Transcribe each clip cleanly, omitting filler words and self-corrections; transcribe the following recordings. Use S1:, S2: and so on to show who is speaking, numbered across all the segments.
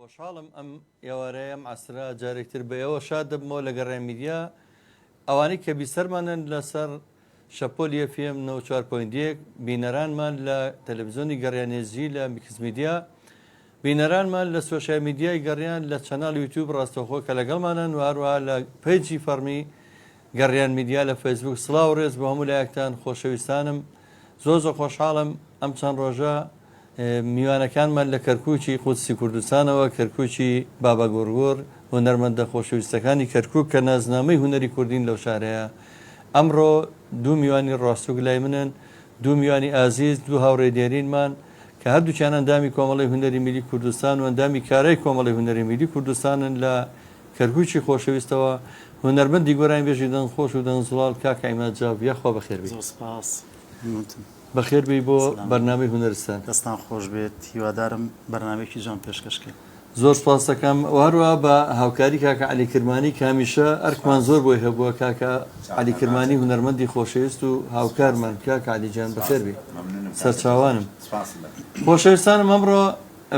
S1: خۆشحاڵم ئەم ئێوارەیەم عسرا جارێکتر بە ئێوە شاد دەبمەوە لە گەڕای میدیا ئەوانەی کە بیسەرمانن لەسەر شەپۆلی FM 94.1 بینەرانمان لە تەلەڤیزیۆنی گەڕیانێزی لە میکس میدیا بینەرانمان لە سۆشیال میدیای گەڕیان لە چەناڵ یوتیوب ڕاستەوخۆ کە لەگەڵمانن و هەروەها لە پیجی فەرمی گەڕیان میدیا لە فەیسبوک سڵاو و ڕێز بۆ هەموو لایەکتان خۆشەویستانم زۆر خۆشحاڵم ئەم چەند ڕۆژە میوانەکانمان لە کەرکووکی قودسی کوردستانەوە کەرکووکی بابا گۆرگۆر هونەرمەندە خۆشەویستەکانی کەرکووک کە نازنامەی هونەری کوردین لەو شارەیە ئەمڕۆ دوو میوانی ڕاستوک لای منن دوو میوانی ئازیز دوو هاوڕێ دێرینمان کە هەردووچیان ئەندامی کۆمەڵی هونەری میلی کوردستان و ئەندامی کارەی کۆمەڵی هونەری میلی کوردستانن لە کەرکووکی خۆشەویستەوە هونەرمەندی گۆرانی بێژی دەنگخۆش و دەنگزڵال کاک عیماد جاو یەخوا بەخێر بێت بەخێر بی بۆ بەرنامەی هونەرستان
S2: دەستان خۆش بێت هیوادارم بەرنامێکی جوان پێشکەشکرێت
S1: زۆر سپاس دەکەم هەروە بە هاوکاری کاکە عەلی کرمانی کامیشە ئەرکمان زۆر بۆی هەبووە کاکە عەلی کرمانی هونەرمەندی خۆشەویست و هاوکارمان کاکە عەلیجان بەخێر بێت سەرچاوانم خۆشەویستانم ئەمڕۆ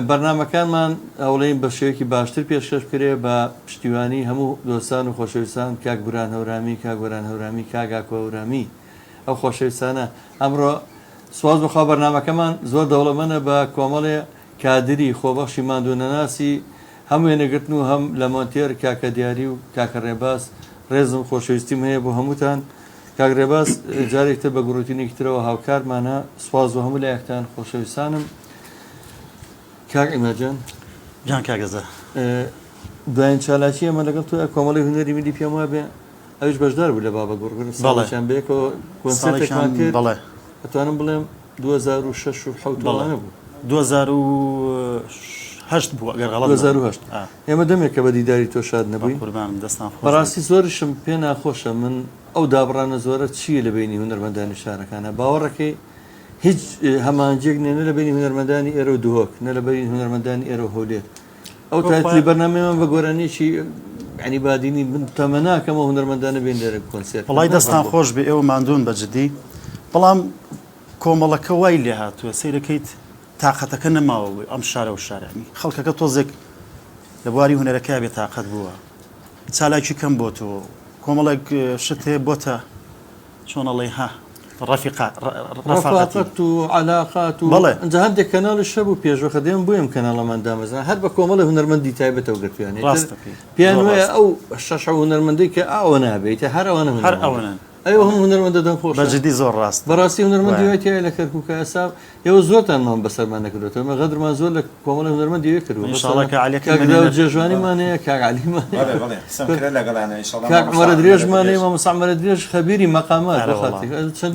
S1: بەرنامەکانمان هەوڵەیین بە شێوەیەکی باشتر پێشکەش بکرێ بە پشتیوانی هەموو دۆستان و خۆشەویستان کاک بوران هەورامی کاک گۆران هەورامی کاگاکۆ هەورامی ئەو خۆشەویستانە ئەمڕۆ سواز بخوا بەرنامەکەمان زۆر دەوڵەمەندە بە کۆمەڵێ کادری خۆبەخشی ماندوونەناسی هەموو وێنەگرتن و هەم لە مۆنتێر کاکە دیاری و کاکە ڕێباس ڕێزم خۆشەویستیم هەیە بۆ هەمووتان کاک ڕێباس جارێکتر بە گروتینێکی ترەوە هاوکارمانە سواز و هەموو لایەکتان خۆشەویستانم کاک عیمادجان
S2: جان کاگەزە
S1: دوایین چالاکی ئەمە لەگەڵ تۆ کۆمەڵی هونەری میلی پێم وابێ ئەوش بەشدار بوو لە بابا گۆرگۆر ساڵێکیان بەیەکەوە کۆنسێرتێکمان کرد ئەتوانم بڵێم 2006 و حەوتوانە بوو
S2: 2008 بوو ئەگەر غەڵەت
S1: 2008 ئێمە دەمێک کە بە دیداری تۆ شاد نەبووین بەڕاستی زۆرشم پێ ناخۆشە من ئەو دابڕانە زۆرە چییە لە بینی هونەرمەندانی شارەکانە باوەڕەکەی هیچ هەمانجێک نێ نە لە بینی هونەرمەندانی ئێرە و دوهۆک نە لە بینی هونەرمەندانی ئێرە و هەولێر ئەو تایتلی بەرنامەیەمان بە گۆرانیشی ینی بادینی من تەمە ناکەمە هونەرمەندانە بین لێرە کۆنسێرت
S2: وڵای دەستان خۆش بێ ئێوە ماندوون بەجددی بەڵام کۆمەڵەکە وای لێ هاتووە سەیرەکەیت تااقەتەکە نەماوە ئەم شارە و شارانی خەڵکەکە تۆزێک لە بواری هونەرەکە بێ تااقەت بووە چالاکی کەم بۆ تۆ کۆمەڵێک شت هەیە بۆتە چۆنەڵێ ها
S1: ڕەفاقەت و عەلاقات و ئەنجا هەندێک کەناڵی شەب و پێشوەخە دێم بۆیم کەناڵەمان دامەزان هەر بە کۆمەڵی هونەرمەندی تایبەتەوە گرتویانێت پیان وایە ئەو شەش هونەرمەندەی کە ئەوە نابێتە هەر ئەوەنە ئەوە هەم هونەرمەندە دەنگخۆش
S2: بەجددی زۆر ڕاست
S1: بەڕاستی هونەرمەندی وایە لە کەرکووکە ئێستا ئێوە زۆرتانمان بەسەرمان نەکردوێتەوە ئەمە غەدرمان زۆر لە کۆمەڵی هونەرمەندی وێ کردووە جێژوانیمان هەیە کاک عەلیمان کاک عومەرە درێژمان هەیە مامۆستا عومەرە درێژ خەبیری مەقامات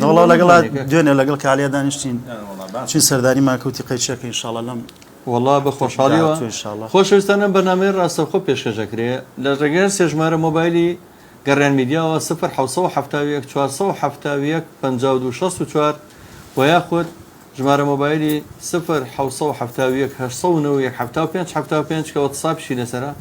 S2: وەڵا لەگەڵ دوێنێ لەگەڵ کالیە دانیشتین چین سەردانی ماکەوتی قەیچەکە ئینشاڵڵا لەم
S1: وەڵا بە خۆشحاڵیەوە خۆشەویستانە بەرنامەی ڕاستەوخۆ پێشکەشەکرێ لە ڕێگەر سێژمارە مۆبایلی گەڕیان میدیاوە 0771 471 5264 و یاخود ژمارە مۆبایلی 0771 895 کە وەتساپشی لەسەرە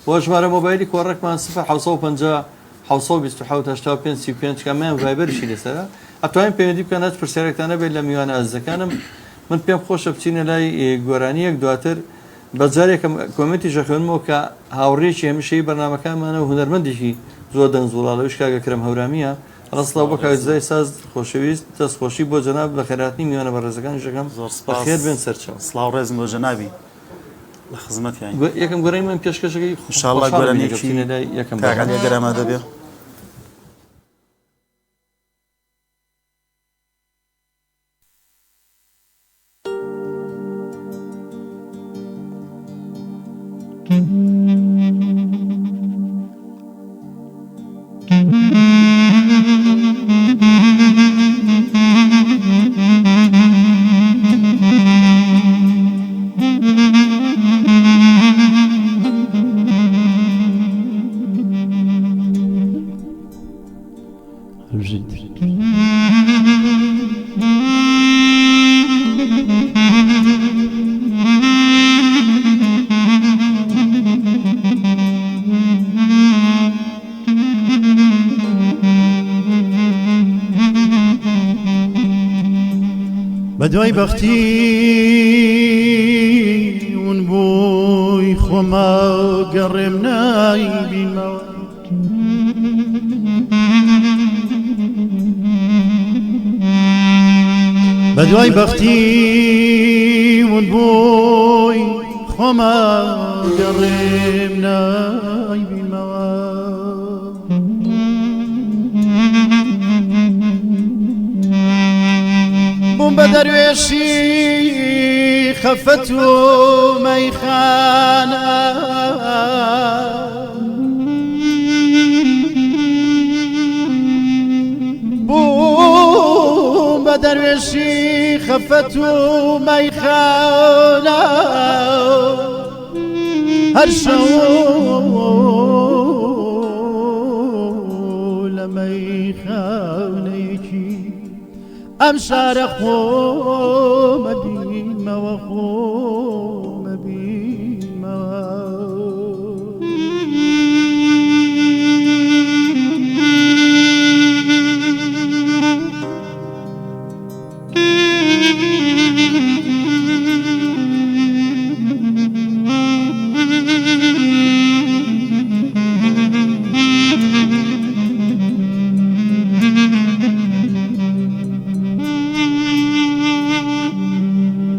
S1: و ژمارە مۆبایلی کۆڕێکمان 0750 727 کەمیان ڤایبەرشی لەسەرە ئەتوانین پەیوەندی بکەن هەچ پرسیارێکتان نەبێت لە میوانە ئازیزەکانم من پێم خۆشە بچینە لای گۆرانیەک دواتر بەجارێکم کۆمنتی ژەخوێنمەوە کە هاوڕێکی هەمیشەی بەرنامەکانمانە و هونەرمەندێکی زۆر دەنگزوڵاڵەوەش کاگە کرم هەورامیە ڕستڵاو بە کاوزای ساز خۆشەویست دەستخۆشی بۆ جەناب بە خێراتنی میوانە بەڕێزەکانی ژەکەم بەخێر بێن سەرچاو
S2: سڵاو ڕێزم بۆ جەنابی لە خزمەتیان
S1: یەکەم گۆرەی من پێشکەشەکەی
S2: ئینشاڵڵا گۆرانیەکی
S1: یەکەم
S2: کاگەڵێ گەرامە دەبێ
S3: بەدوای بەختی ون بووی
S2: خۆما گەڕێم نایبینمەوە بەدوای بەختی ون بووی خۆما گەڕێم نایبینمەوە بووم بە دەروێشی خەفەت و مەیخانە بووم بە دەروێشی خەفەت و مەیخانە هەر شەو لە مەیخانەیەکی ئەم شارە خۆمە بینمەوە خۆمە بینمەوە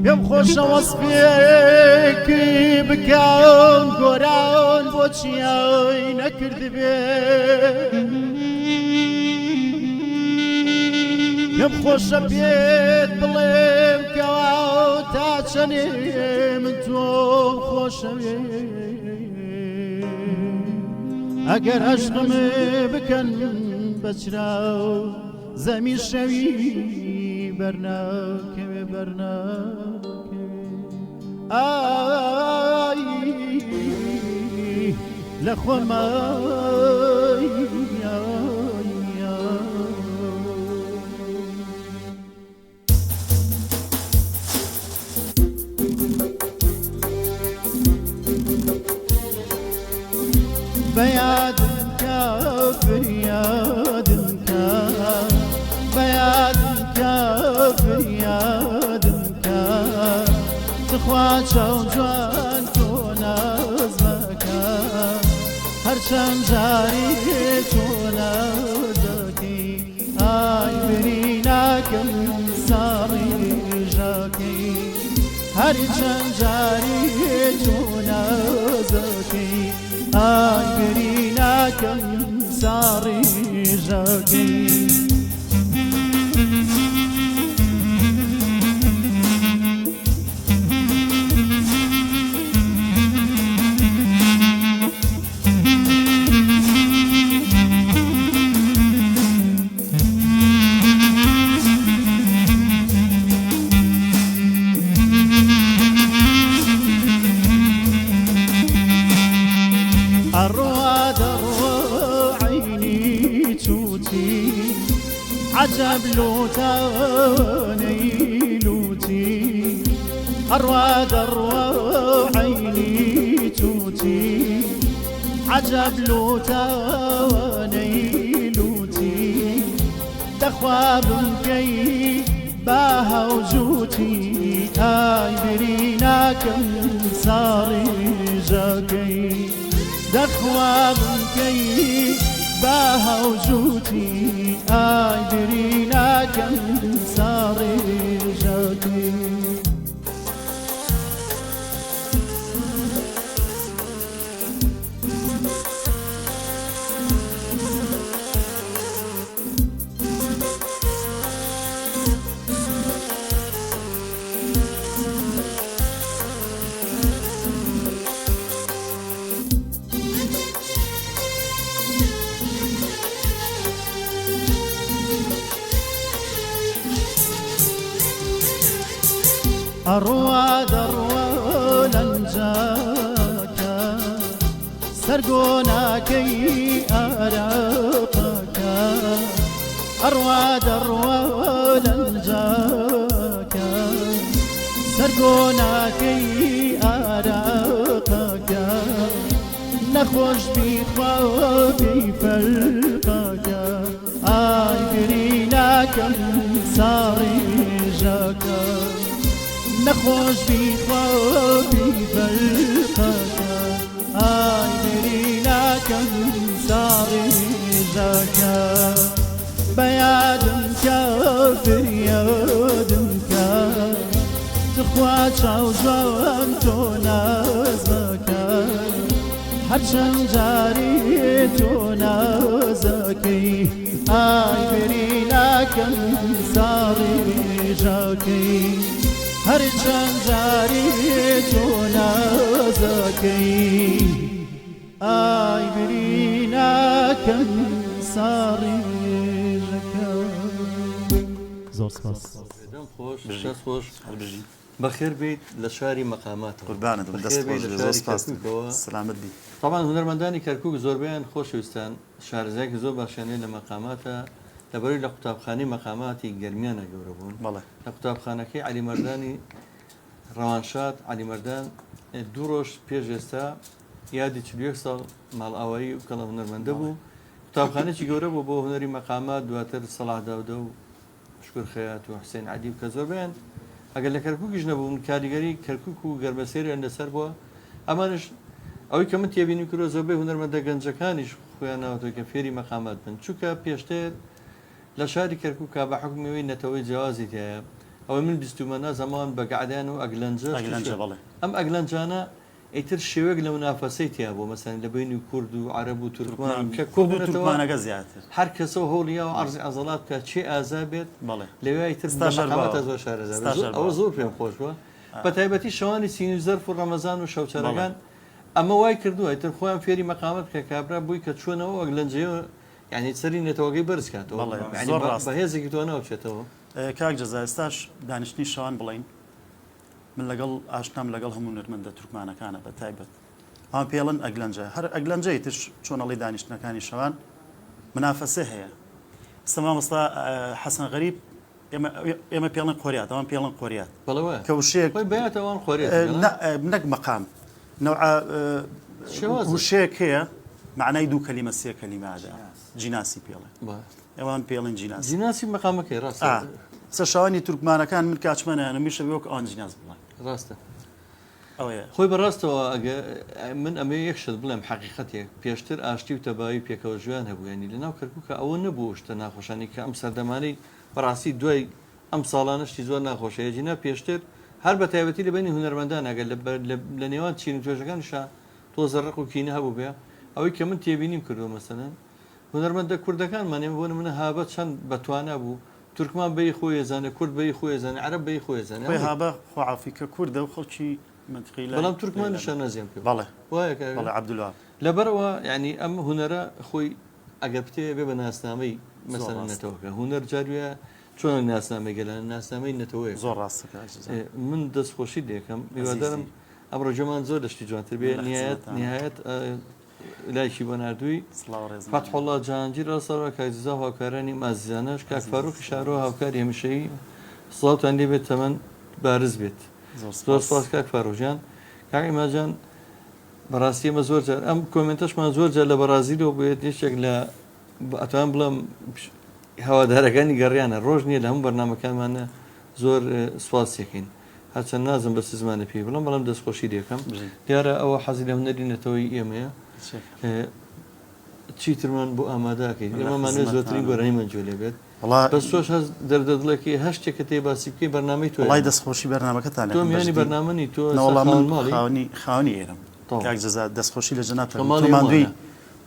S2: پێم خۆشە وەسپێکی بکەم گۆران بۆچی ئەوەی نەکردبێ پێم خۆشە پێت بڵێم کەوا تا چەنێ من تۆم خۆشەوێ ئەگەر عەشقمێ بکەن بەچراو زەمی شەوی بەرناکەوێ بەرناکەوێ ئای لە خۆمای بەیادم کە فریادم کە بەیادم کە فریادم کە تخوا چاو جوان تۆ ناز مەکە هەرچەند جاری تۆ ناز دەکەی ئای بری ناکەم ساڵی ژەکەی هەرچەند جاری تۆ ناز دەکەی ئای بری ناکەم ساڵی ژەکەی عجب لوتاني لوتي أروى دروا عيني توتي عجب لوتاني لوتي دخواب كي باها وجوتي آي برينا كم صاري جاكي دخواب كي باها وجوتي آي برينا كم صاري جاكي أروى دروا لنجاك سرقونا كي أراقك أروى دروا لنجاك سرقونا كي أراقك نخوش بخوافي فلقك آي برينا كم صاري جاك نخوش بخوافي فلقك ناکەم ساڵی ژەکە بەیادم کە فریادم کە تخوا چاو جوان تۆ نازەکە هەرچەند جاری تۆ نازەکەی ئای بری ناکەم ساڵی ژەکەی هەرچەند جاری تۆ نازەکەی ئای بری ناکەم ساڵی ژەکە. زۆر سپاس.
S1: خۆش دەست خۆش بەخێر بێت لە شاری مەقاماتەوە.
S2: قوربانت دەست خۆش زۆر سپاس. سلامت بی.
S1: طبعا هونەرمەندانی کەرکووک زۆربیان خۆشەویستان شارەزایەکی زۆر باشیانەیە لە مەقاماتە لەبەرەوەی لە قوتابخانەی مەقاماتی گەرمیانە گەورە بوون.
S2: بەڵێ
S1: لە قوتابخانەکەی عەلیمەردانی ڕەوانشاد عەلیمەردان 2 ڕۆژ پێش ئێستا یادی 41 ساڵ ماڵئاوایی و کەڵە هونەرمەندە بوو. قوتابخانێکی گەورە بوو بۆ هونەری مەقامات دواتر سەلاح داودە و شکر خەیات و حوسێن عەدی کە زۆربیان ئەگەر لە کەرکووکیش نەبوون کاریگەری کەرکووک و گەرمەسێریان لەسەر بووە. ئەمانش ئەوەی کە من تێبینی کرۆ زۆربەی هونەرمەندە گەنجەکانیش خۆیان ناوەتەوە کە فێری مەقامات بن چونکە پێشتر لە شاری کەرکووکە بە حکومیەوەی نەتەوەی جیازی تایە ئەوە من بیستومەنا زەمان بە گەعدان و ئەگلەنجە ئەم ئەگلەنجانە ئیتر شێوەیەک لە منافەسەی تیا بوو مەسەن لە بینی کورد و عەرەب و تورکمان کە
S2: کۆبوونەتەوەمانەکە زیاتر
S1: هەر کەسە هۆڵیا و عەرزی عەزەڵات کە چێ ئازا بێت لەوێ ئیتر مەقاماتە زۆر شارەزا ئەوە زۆر پێم خۆش بووە بە تایبەتی شەوانی سینی زەرف و ڕەمەزان و شەوچەرەکان ئەمە وای کردووە ئیتر خۆیان فێری مەقامات کە کابرا بووی کە چۆنەوە ئەگلەنجەیە یعنی سەری نێتەوەگەی بەرز کاتەوە بەهێزێکی تۆ ناوچێتەوە.
S2: کاک جەزا ئێستاش دانیشتنی شەوان بڵین من لەگەڵ ئاشنام لەگەڵ هەموو نەرمەندە تورکمانەکانە بە تایبەت ئەم پێڵن ئەگلەنجە هەر ئەگلەنجەی تر چۆنەڵی دانیشتنەکانی شەوان منافەسە هەیە سەما مەستا حەسەن غەریب ئێمە پێڵن قۆریات ئەوان پێڵن قۆریات کە وشەیەک
S1: بەیاتەوان قۆریات
S2: نەک مەقام نەوعا وشەیەک هەیە معنای دوو کەلیمە سێ کەلیمەدا جیناسی پێڵێ ئەوان پێڵن
S1: جیناسی مەقامەکەی ڕاست
S2: سە شەوانی تورکمانەکان من کاچمەنیانە میشە وەک ئەوان جیناز بڵێن
S1: ڕاستە
S2: ئەوەیە
S1: خۆی بەڕاستەوە من ئەمە یەکشت بڵێم حەقیقەتێک پێشتر ئاشتی و تەباوی پێکەوە ژوان هەبووێنی لەناو کەرکووکە ئەوە نەبوو شتە ناخۆشانی کە ئەم سەردەمانەی بەڕاستی دوای ئەم ساڵانشتی زۆر ناخۆشەیە جینا پێشتر هەر بە تایبەتی لە بینی هونەرمەندان ئەگەر لە نێوان چین و توێژەکانشا تۆ زەڕق و کینە هەبوو بێ ئەوەی کە من تێبینیم کردو مەسەلەن هونەرمەندە کوردەکانمانێ بۆ منە هابە چەند بەتوانە بوو تورکمان بەی خۆی زانە کورد بەی خۆی زانە عەرەب بەی خۆی زانە
S2: هابە خۆعافیکە کووردە و خەڵکی
S1: بەڵام تورکمانیشە نازیان پێ
S2: بەڵێ
S1: وایە
S2: عەبدوڵڵاه
S1: لەبەرەوە ینی ئەم هونەرە خۆی ئەگەر پتێ بێ بە ناسنامەی مەسەلەن نەتەوەکە هونەر جارویە چۆن ناسنامەی گەلان ناسنامەی نەتەوەی
S2: زۆر ڕاستەکە
S1: من دەستخۆشی دێکم هیوادارم ئەمڕۆ جەمان زۆر دەشتی جوانتر بێ نهایەت لایکی بۆ نردووی فتحوڵڵا جانگیر ڕاستەوە کاکزا هاوکارانی مازیانەش کاک فاروقی شارۆ هاوکاری هەمیشەیی سڵاوتان لێ بێت تەمەن بارز بێت زۆر سپاس کاک فاروقیان کاک ئیماجان بەڕاستی ئەمە زۆر جار ئەم کۆمنتەشمان زۆر جار لە بەرازیلەوە بێت یەکێک لە ئەتوان بڵم هەوادارەکانی گەڕیانە ڕۆژ نییە لە هەموو بەرنامەکانمانە زۆر سواسیەکەین هەرچەند نازم بە زمانە پێی بڵم بەڵام دەستخۆشی دێکەم دیارە ئەوە حەزی لە هونەری نەتەوەی ئێمەیە چیترمان بۆ ئامادەکەین ئێمەمانێ زۆرترین گۆرانی منجۆ لێ بێت بەس تۆش هەز دەردەدڵێکی هەشتێکە تێ باسی بکەی بەرنامەی تۆ
S2: وڵای دەستخۆشی بەرنامەکەتان
S1: تۆ میانی بەرنامەی تۆ
S2: خاوەنی ئێرم کاک جەزا دەستخۆشی لە جەنابماندووی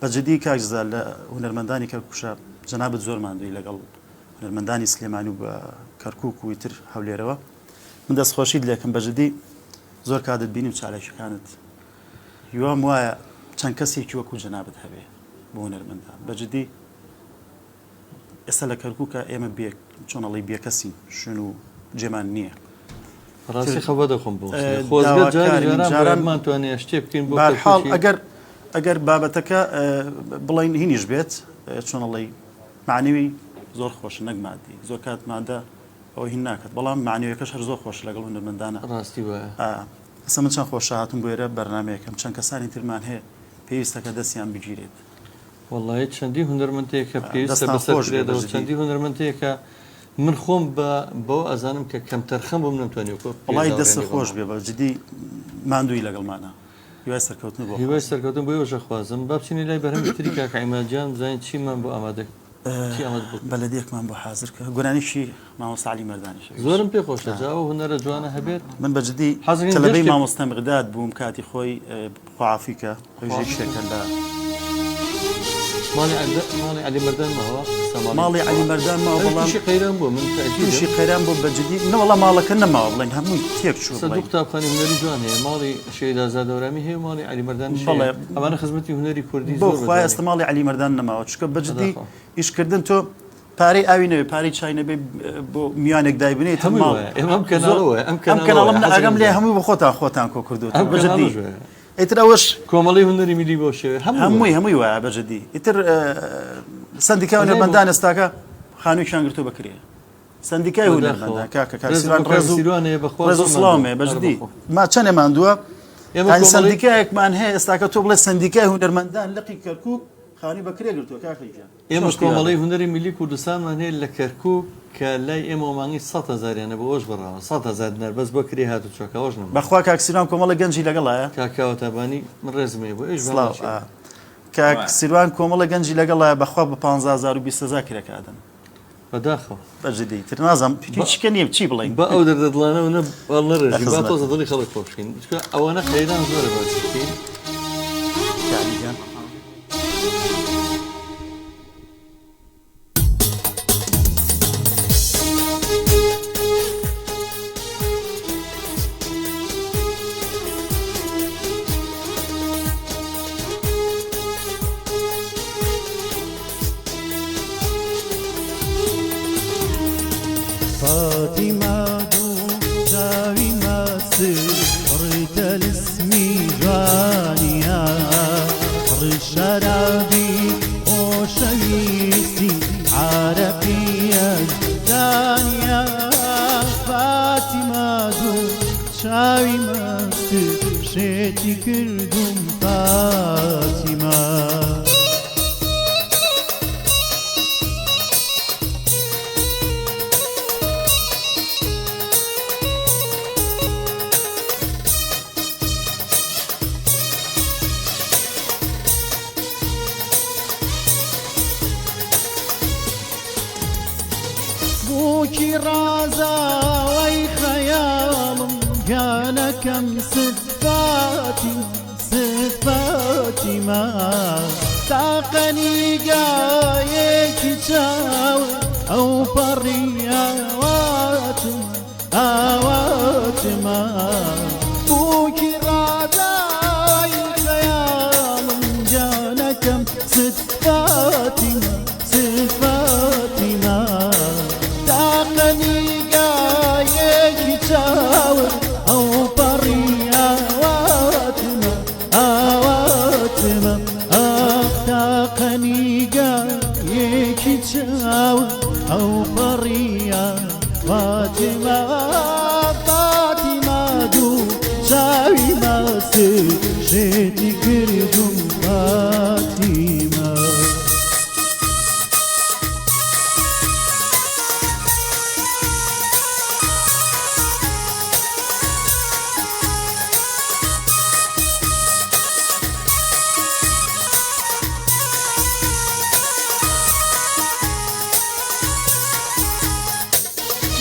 S2: بەجددی کاک جەزا لە هونەرمەندانی کەرکووشە جەنابەت زۆر ماندووی لەگەڵ هونەرمەندانی سلێمانی و بە کەرکووک و تر هەولێرەوە من دەستخۆشی لێکم بەجددی زۆر کاتت بینیم چالێکەکانت هیوام وایە چەند کەسێکی وەکو جەنابەت هەبێ بۆ هونەرمەندان بەجددی ئێستا لە کەرکووکە ئێمە چۆنەڵی بێکەسین شوێن و جێمان نییە
S1: ڕاستی خەبە دەخۆم بۆ خۆزگەرمان توانێ شتێ بکەین بۆ
S2: حاڵ ئەگەر بابەتەکە بڵین هینیش بێت چۆنەڵی معنیوی زۆر خۆش نەک مادی زۆر کات مادە ئەو هین ناکات بەڵام معنیوەکەش هەر زۆر خۆش لەگەڵ هونەرمەندانە
S1: ڕاستی وایە
S2: ئەسە من چەند خۆش هاتم بۆ ئێرە بەرنمەیەکەم چەند کەسانی ترمان هەیە پێویستەکە دەستیان بگیرێت
S1: وڵی چەندی هونەرمەندەیەکە پێویستە بەسەرێتەوە چەندی هونەرمەندەیەکە من خۆم بۆ ئەزانم کە کەم تەرخەم بۆم نەمتوانێت
S2: وڵی دەستە خۆش بێ بە جدی ماندووی لەگەڵمانە هیوای سەرکەوتن بۆ
S1: هیوای سەرکەوتن بۆ ئێوەشە خوازم با بچینی لای بەرهەمتری کاک عیمادجان بزانین چیمان بۆ ئامادە چی ئامادە بوو
S2: بەلەدیەکمان بۆ حاضر کە گۆرانیشی مامۆستا عەلی مەردانیش
S1: زۆرم پێ خۆشە جاوە هونەرە جوانە هەبێت
S2: من بەجددی
S1: حەزرین
S2: تەلەبەی
S1: دەشتێک-
S2: مامۆستا بغداد بووم کاتی خۆی خوافیکە ژێ شتێکە لە
S1: ماڵی عەلی مەردان ماوە
S2: ماڵی عەلی مەردان ماوە بەڵام
S1: تووشی قەیران بوو من
S2: تووشی قەیران بۆ بەجددی نەوەڵا ماڵەکە نەماوە بڵێن هەمووی تێک چوو
S1: سە دوو قوتابخانەی هونەری جوان هەیە ماڵی شێدا زادەورامی هەیە ماڵی عەلی مەردان
S2: بەڵێ.
S1: ئەوانە خزمەتی هونەری کوردی
S2: بۆ
S1: زۆر
S2: خوای
S1: بەدەڵێن.
S2: ئێستا ماڵی عەلی مەردان نەماوە چکە بەجددی
S1: بەداخەوە.
S2: ئیشکردن تۆ پارەی ئاوی نەوێ پارەی چای نەبێ بۆ میوانێک دایبنێت
S1: هەمووی وایە. ئەم کەناڵەوە ئەم
S2: کەناڵم
S1: کەناڵە
S2: ئەگەم لێ هەمووی بە خۆتان کۆ کردووە
S1: ئەم
S2: بەجددی
S1: کەناڵەژێ.
S2: ئیتر ئەوەش
S1: کۆمەڵی هونەری میلی بۆ شێوێ
S2: هەمووی وایە بەجددی ئیتر سندیکای هونەرمەندان ئێستاکە خانوویشان گرتو بکرێ سندیکای هونەرمەندان کاکە کاکسیروان ڕێز و سڵامێ بەجددی ما چەندێمان دووە ئەی سندیکایەکمان هەیە ئێستاکە تۆ بڵێ سندیکای هونەرمەندان لەقی کەرکووک خانی بەکرێ گرتووە کاکەیجان
S1: ئێمە کۆمەڵی هونەری میلی کوردستانمان هەیە لە کەرکووک کە لای ئێمە مانگی 100,000یانە بە ئەوش بڕاوە 100,000 دینار بەس بۆ کرێ هاتو چۆکەوەش نم
S2: بەخوا کاکسیروان کۆمەڵە گەنجی لەگەڵایە
S1: کاکاوە تابانی من ڕێزمێ بۆ ئێش
S2: سڵاو کاکسیروان کۆمەڵە گەنجی لەگەڵایە بەخوا بە 15,000 و 20,000 کرێکادن
S1: بەداخەوە
S2: بەجددی تر نازم چکە نییە چی بڵین
S1: بە ئەو دەردەدڵانەوە نەڕێژی با تۆزە دڵی خەڵک خۆشکین ئەوانە خەیران زۆرە باشین
S2: کالیجان
S3: فاطمة جاوي ماسي قريت الاسمي جانيا قر الشرابي وشويسي عربية دانيا فاطمة جاوي ماسي شيتي كردم فاطمة بوكي رازا وي خيال كان كم صفاتي ما ساقني قايك تشاوي او بريا آوات ما بوكي رازا وي خيال كان كم صفاتي ما ساقني قايك تشاوي او بريا آواتما ساقني قايك تشاوي او بريا فاطمة دو شاوي ماسي جيتي كردم فاطمة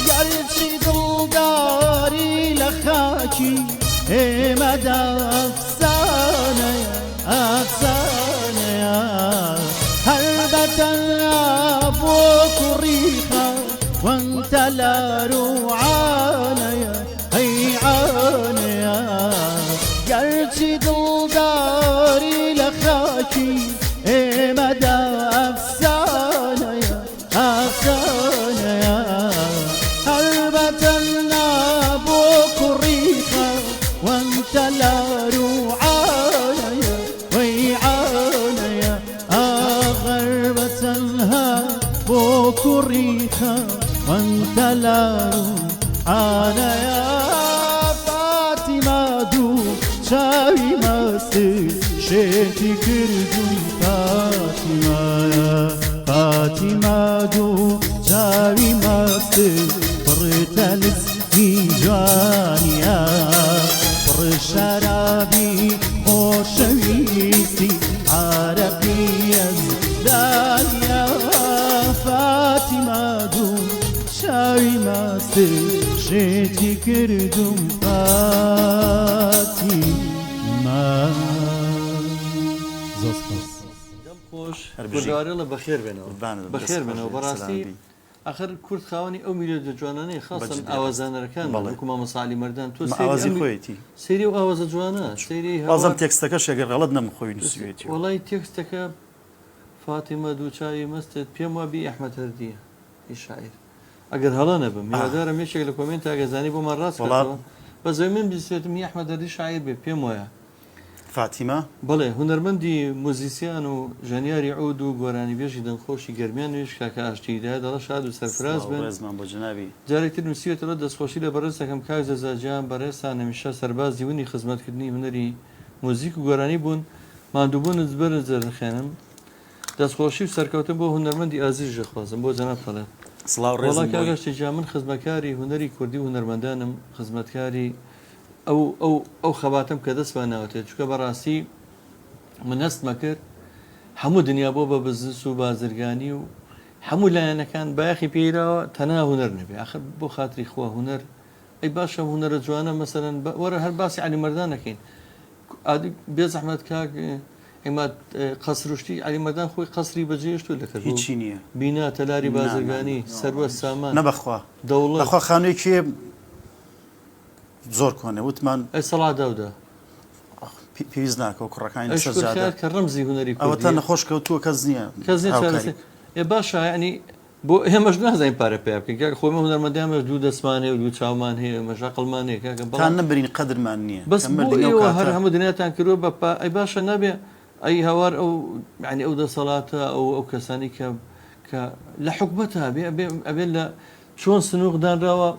S3: قلبي ضلداري لخاكي مدى أفسانة هربة أبوك الريخة وانت لا روعانا هيعانا قلبي ضلداري لخاكي مدى أفسانة هربة أبوك الريخة وانت لا روعانا ويعانا غربة أبوك الريخة وانت لا روعانا فاطمة دو شاوي ماسي شيتي كردم فاطمة دو شاوي ماسي فرت الاسمي جانيا فر الشرابي ويسي عرقي داليا فاطمة دوم شاوي ماستر شيتي كردم فاطمة زوسباس
S1: خۆش
S2: هەربژی.
S1: گوردوارێڵە بەخێر بێنەوە
S2: قوربانت بم،
S1: بەخێر
S2: دەست
S1: بێنەوە
S2: خۆش بێ،
S1: بەڕاستی
S2: سەلامی.
S1: ئاخر کورد خاوەنی ئەو میلیۆنە جوانانەی خاصن
S2: بەجددی.
S1: ئاوازانەرەکان
S2: بەڵێ.
S1: وەکو مامەساعلی مەردان تۆ
S2: ئاوازی خۆیەتی
S1: سەیری و ئاوازە جوانە سەیری
S2: بازم تێکستەکە شەگەر غەڵەت نەمخۆی نووسوێتی
S1: وڵی تێکستەکە فاتیمە دووچاوی مەستت پێم وابی ئەحمەد هەردیە هی شاعیر ئەگەر هەڵە نەبم میوادارم یەکێک لە کۆمنت ئاگەزانی بۆمان ڕاست کردەوە بە زەوی من بیسێتم هی ئەحمەد هەردی شاعیر بێ پێم وایە
S2: فاتیمە
S1: بەڵێ هونەرمەندی موزیسیان و ژەنیاری عود و گۆرانی بێژی دەنخۆشی گەرمیان وێش کاکە ئاشتیدا دەڵە شاد و سەرفراز بن
S2: ڕێزمان بۆ جناوی
S1: جارێکتر نووسیێتەوە دەستخۆشی لە بەڕێزەکەم کاک زەزاجیان بەڕێستان هەمیشە سەربازی ونی خزمەتکردنی هوەری موزیک و گۆرانی بوون ماندووبوون زبەر زەرخێنم دەستخۆشی و سەرکەوتن بۆ هونەرمەندی ئازیز ژەخوازم بۆ جەناب فەڵێ
S2: سڵاو
S1: وڵا
S2: ڕێزم بۆی.
S1: کاگەشتی جا من خزمەکاری هوەری کوردی و هونەرمەندانم خزمەتکاری ئەو خەباتم کە دەست بە ناوتێت چکە بەڕاستی من هەستمە کرد هەموو دنیا بۆ بە بزنس و بازرگانی و هەموو لایەنەکان باەخی پێیراوە تەنها هوەر نەبێ آخر بۆ خاتری خوا هوەر ئەی باشە هوەرە جوانە مەسەرەن وەرە هەر باسی علی مەردان نەکەین بێ زەحمەت کاک ئێمە قەسروشتی علی مەردان خۆی قەسری بەجێشتو لەکرد
S2: هیچی نییە
S1: بینا تەلاری بازرگانی سەروە سامان
S2: نەبەخوا
S1: دەوڵەت
S2: بەخوا خانوویەکێ زۆر کۆنێ وتمان
S1: ئەی سەڵا داودا
S2: پێویست ناکە و کوڕەکانی
S1: ئەی
S2: لەسەر
S1: شکر
S2: جادە
S1: کە ڕەمزی هوەری
S2: ئەوە تا
S1: کوردی
S2: نەخۆش کەوتووە کەس نییە
S1: کەس
S2: هاوکاری.
S1: ێ باشە ینی بۆ ئێمەش نازانین پارە پێ بکەین کاکە خۆمە هونەرمەندامەش دوو دەستمانێ و دوو چاومان هەیە مەشاقلمانەیە کاکە
S2: تا نەبرین قەدرمان نییە
S1: بەس
S2: ئەمە
S1: بۆ
S2: لەنێو
S1: ئێوە
S2: کاتە
S1: هەر هەموو دنیاتان کردووە بە ئەی باشە نابێ ئەی هەوار ئەو ینی ئەو دەسەڵاتە ئەو کەسانی کە لە حکومەتە ئەبێ لە چۆن سنووردانراوە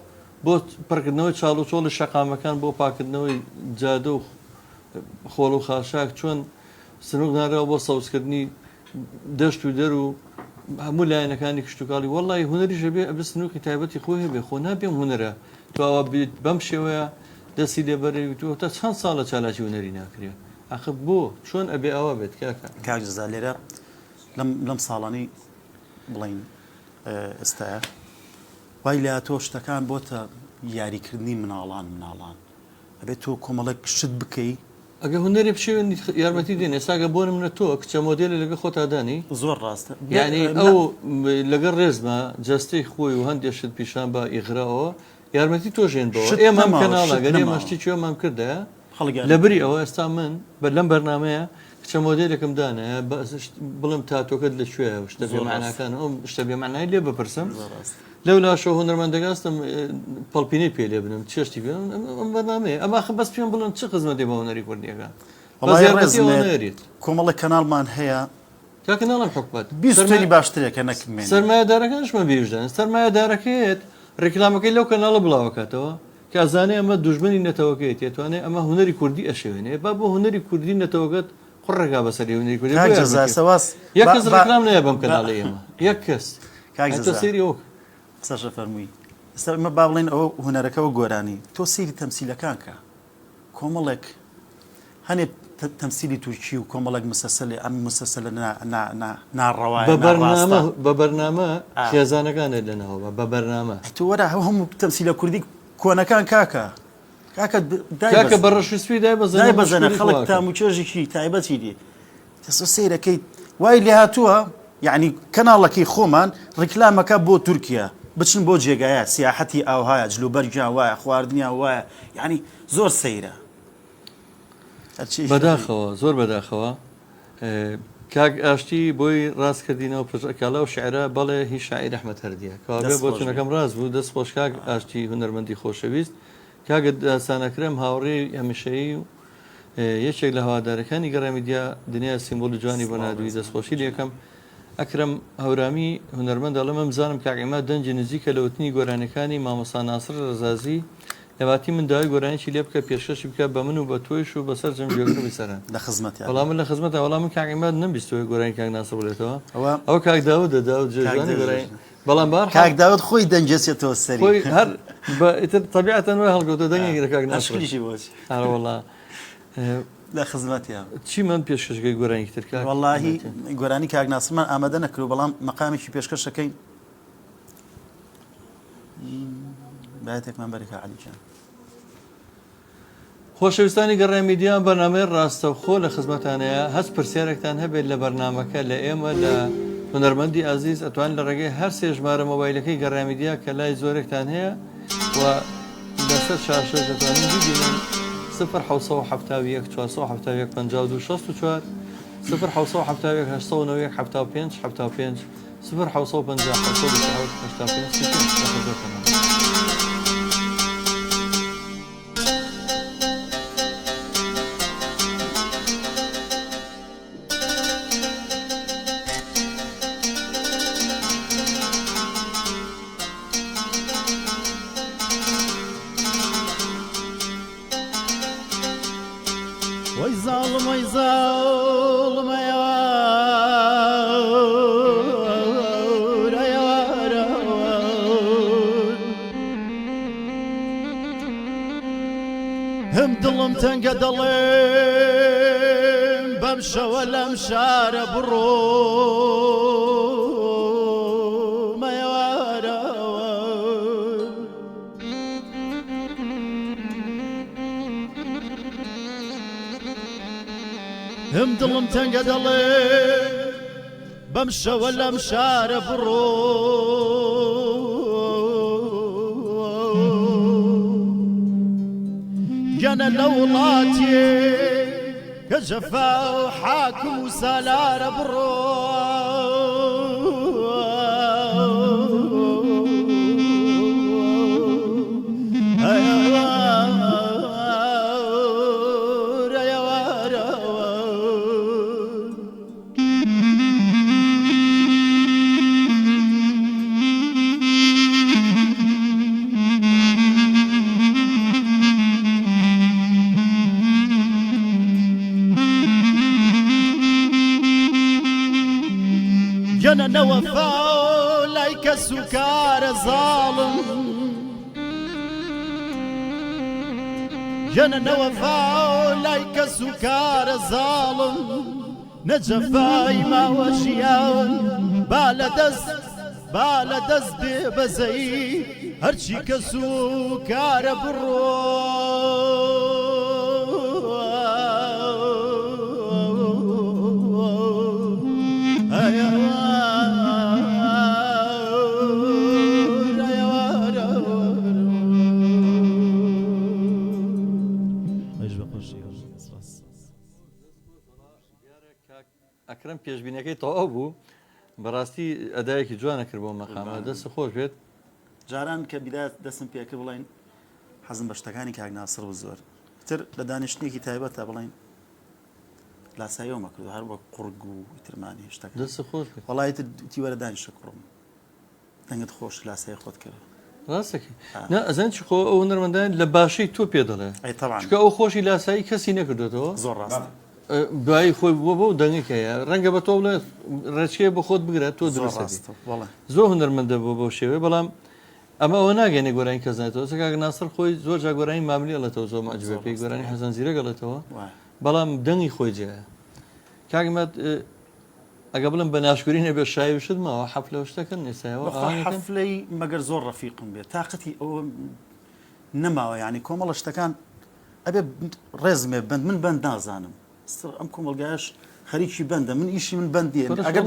S1: بۆ پڕکردنەوەی چاڵ و چۆڵی شەقامەکان بۆ پاکردنەوەی جادە و خۆڵ و خاشاک چۆن سنووردانراوە بۆ سەوزکردنی دەشت و دەر و هەموو لایەنەکانی کشتتوکاڵی وڵی هوەریش بێ ئەبێ سنووکی تایبەتی خۆی هەبێ خۆ نابێم هوەرە تواوە بەم شێوەیە دەستی لێبەرەوی تو تا چەند ساڵە چالاکی هوەری ناکرێت ئاخر بۆ چۆن ئەبێ ئەوە بێت کاکە
S2: کاک جەزا لێرە لەم ساڵانی بڵین ئێستاە وای لە تۆ شتەکان بۆتە یاریکردنی مناڵان ئەبێت تۆ کۆمەڵک شت بکەی
S1: ئەگە هوەری بشێن یارمەتی دێن ئێستاگە بۆن منە تۆ کچە مۆدلێ لەگە خۆتادانی
S2: زۆر ڕاستە
S1: یعنی ئەو لەگەڵ ڕێزمە جەستەی خۆی و هەندێشت پیشان بە ئیغراەوە یارمەتی تۆ ژێن بۆ ئێمەم کەناڵەگەر ئێمەشتی کوێمان کردە لە بری ئەوە ئێستا من لەم بەرنمەیە کچە مۆدلێکم دانە بڵم تاتۆکەت لەکوێ شتە بێمانەکان ئەو شتە بێمانای لێ بپرسم لەو لاشە هوەرمەندەگەستم پەڵپینەی پێ لێ بنم چێشتی بێن ئەم بەرنامەیە ئەمە بەس پێم بڵن چ خزمەتی بە هوەری کوردیەکان
S2: کۆمەڵی کەناڵمان هەیە
S1: کاکە ناڵم حکومەت
S2: بیستنی باشترێکە نەکمێن
S1: سەرمایهدارەکانشمە بێژدان سەرمایهدارەکەیت ڕێکلامەکەی لەو کەناڵە بڵاوکاتەوە کە ئازانێ ئەمە دوژمنی نەتەوەکەیت تێتوانێت ئەمە هوەری کوردی ئەشێوێنێ با بۆ هوەری کوردی نەتەوەگەت قڕێکا بەسەری هوەری کوردی یەک کەس ڕێکلام نەیە بەم کەناڵی ئێمە یەک کەس سەیری ئەو
S2: قسەشە فەرمووی ئێستا ئمە با بڵێن ئەوە هوەرەکەەوە گۆرانی تۆ سەیری تەمسیلەکان کە کۆمەڵێک هەنێ تەمسیلی تورکی و کۆمەڵک مسەسەلی ئەم مسەسەلە ناڕەوای
S1: بە بەرنامە خێزانەکانە لەناوە بە بەرنامە
S2: تو وەرە هەموو تەمسیلە کوردی کۆنەکان کاکە
S1: بەڕەشویسوی دای
S2: بەزەنە خەڵک تاموچێژێکی تایبەتی دی تەسە سیرەکەی وای لێ هاتووە یعنی کەناڵەکەی خۆمان ڕیکلامەکە بۆ تورکیا بچن بۆ جێگایە سیاحەتی ئاوهایە جلوبەرجیان وایە خواردنیان وایە یعنی زۆر سەیرە
S1: بەداخەوە زۆر بەداخەوە کاک ئاشتی بۆی ڕاستکردینەوە پژەکەڵە و شعرە بەڵێ هی شاعیر ئەحمەد هەردیە کاوابێ بۆ چونەکەم ڕاست بوو دەست خۆش کاک ئاشتی هونەرمەندی خۆشەویست کاگە داسانەکرێم هاوڕێ هەمیشەیی و یەکێک لە هەوادارەکانی گەڕامیدیا دنیا سیمبۆل جوانی بۆ نادووی دەستخۆشی لەکەم ئەکرم هەورامی هونەرمەند دەڵێمە بزانم کاکئێمە دەنجی نزیکە لە وتنی گۆرانەکانی مامۆستا ناسر ڕەزازی لەواتی من داوای گۆرانێکی لێ بکە پێشکەشی بکە بە من و بە تۆیش و بەسەر جەمجێکردن بسەران
S2: لە خزمەت
S1: وەڵام من لە خزمەتە وەڵام من کاکئێمە نەمبیستۆی گۆرانی کاک ناسر بڵێتەوە ئەوە کاک داود داود جێژوانی گۆرانی بەڵام بار
S2: کاک داود خۆی دەنجێتەوە سەری
S1: هەر طبیعەتەن وای هەڵکەوتە دەنگێک لە کاک ناسر
S2: ناشکریشی بۆچ
S1: وەڵا
S2: لە خزمەتیان
S1: چی من پێشکەشەکەی گۆرانی ترکە
S2: واللهی گۆرانی کاگناسمان ئامادە نەکرد بەڵام مەقامێکی پێشکەشەکەی باەتێکمان بەرێکە عەلیجان.
S1: خۆشەویستانی گەڕای میدیان بەرنامەی ڕاستەوخۆ لە خزمەتانەیە هەست پرسیارێکتان هەبێت لە بەرنامەکە لە ئێمە لە هونەرمەندی ئازیز ئەتوان لە ڕێگەی هەر سێ ژمارە مۆبایلەکەی گەڕای میدیا کە لای زۆرێکتان هەیە و لەسەر شاشە دەتوانین ببینن 1970 471 52 64 1970 891 75 75 1950 85
S3: وای ظالم وای ظالم هم دڵم تەنگە دەڵێم بەم شەوە لەم شارە بڕۆ هم دڵم تەنگە دەڵێم بەم شەوە لەم شارە بڕۆ گەنە لە وڵاتێ کە جەفا و حاکم و سالارە بڕۆ گەنە نەوەفا لای کەس و کارە زاڵم گەنە نەوەفا لای کەس و کارە زاڵم نەجەفای ماوە ژیان با لە دەست بێ بەزەی هەرچی کەس و کارە بڕۆ
S1: ئەکرم پێشبینەکەی تەواو بوو بەڕاستی ئەدایەکی جوانە کرد بۆ مەقامە دەست خۆش بێت
S2: جاران کە بیدات دەستم پێکرد بڵین حەزم بە شتەکانی کاگناسر و زۆر تر لە دانیشتێکی تایبەتە بڵین لاسایەوە مەکرد هەر بە قورگ و ترمانی شتەکە
S1: دەست خۆش بێت
S2: وەڵی تیوەرە دانیشتە کوڕم دەنگت خۆش لاسای خۆت کرد
S1: ڕاستەکەی نا ئەزان چ خۆ ئەو نەرمەندان لە باشەی تۆ پێ دەڵێ
S2: ئەی تەواان
S1: چکە ئەو خۆشی لاسایی کەسی نەکردێتەوە
S2: زۆر ڕاست
S1: دوایی خۆی بۆ بۆ دەنگەکەیە ڕەنگە بە تۆ بڵێ ڕێچکێ بە خۆت بگرێت تۆ
S2: زۆر
S1: درست
S2: ڕاست وەڵێ
S1: زۆر هونەرمەندە بۆ بۆ شێوێ بەڵام ئەمە ئەوە ناگەێنێ گۆرانی کەزانێتەوە سەکاک ناسر خۆی زۆر جا گۆرانی ماملی ئەڵێتەوە زۆر مەعجبە پێی گۆرانی حەسەن زیرە گەڵێتەوە بەڵام دەنگی خۆی جێە کاگمەت ئەگە بڵم بە ناشکوری نەبێ شای وشت ماوە حەفلە شتەکەن نێسایەوە
S2: حەفلەی مەگەر زۆر ڕەفیقم بێت تااقەتی ئەوە نەماوە ینی کۆمەڵە شتەکان ئەبێ ڕێزمێ بند من بند نازانم ئەم کۆمەلگایش خەریکی بندە من ئیشی من بندیە ئەگەر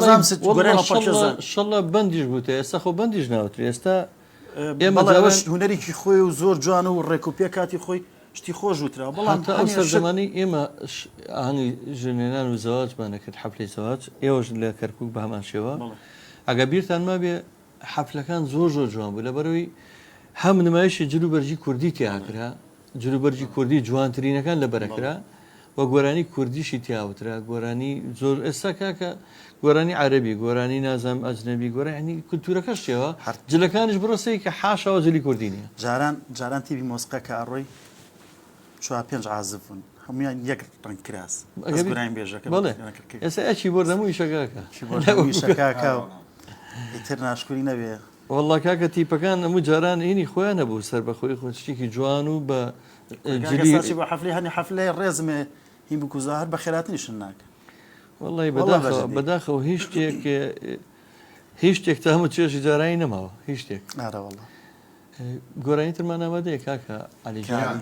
S1: شەڵە بەندیش بووتە ئێستا خۆ بەندیش ناوتری ئێستا
S2: ئێمە هوەرێکی خۆی و زۆر جوانە و ڕێک و پێ کاتی خۆی شتی خۆش وترا بەڵام
S1: ئەو سەردەمانی ئێمە ئاهەنگی ژنێنان و زەواجمان کرد حەفلەی زەواج ئێوەش لە کەرکووک بە هەمان شێوە ئەگە بیرتان ما بێ حەفلەکان زۆر زۆر جوان بوو لەبەرەوەی هەم نمایشی جلوبەرجی کوردی تیاکرا جلوبەرجی کوردی جوانترینەکان لە بەرەکرا و گۆرانی کوردیشی تیاوترا گۆرانی زۆر ئێستا کاکە گۆرانی عەرەبی گۆرانی نازام ئەجنەبی گۆرانی کولتورەکەش شێوە جلەکانش بڕۆسەی کە حاشەوە جلی کوردی نیە
S2: جاران تیبی مۆسقە کە ئەڕۆی 4-5 عازف بوون هەمویان یەک ڕنگ کراس گۆرانی بێژەکە
S1: بەڵێ ئێستا ئەچی بۆ دەمووی شەکاکە
S2: تر ناشکوری نەبێ
S1: وەڵڵا کاکە تیپەکان هەموو جاران ئینی خۆیان نەبوو سەر بە خۆی خۆشتێکی جوان و بە
S2: بە حەفلی هەنی حەفلەی ڕێزمێ هی بکوزە هەر بە خێراتنیشن ناکە
S1: وڵی
S2: والله
S1: بەداخەوە هیچ شتێک تا هەموو چێژی جارایی نەماوە هیچ شتێک
S2: ئارەوەڵە
S1: گۆرانی ترمان ئەمەدەیە کاکە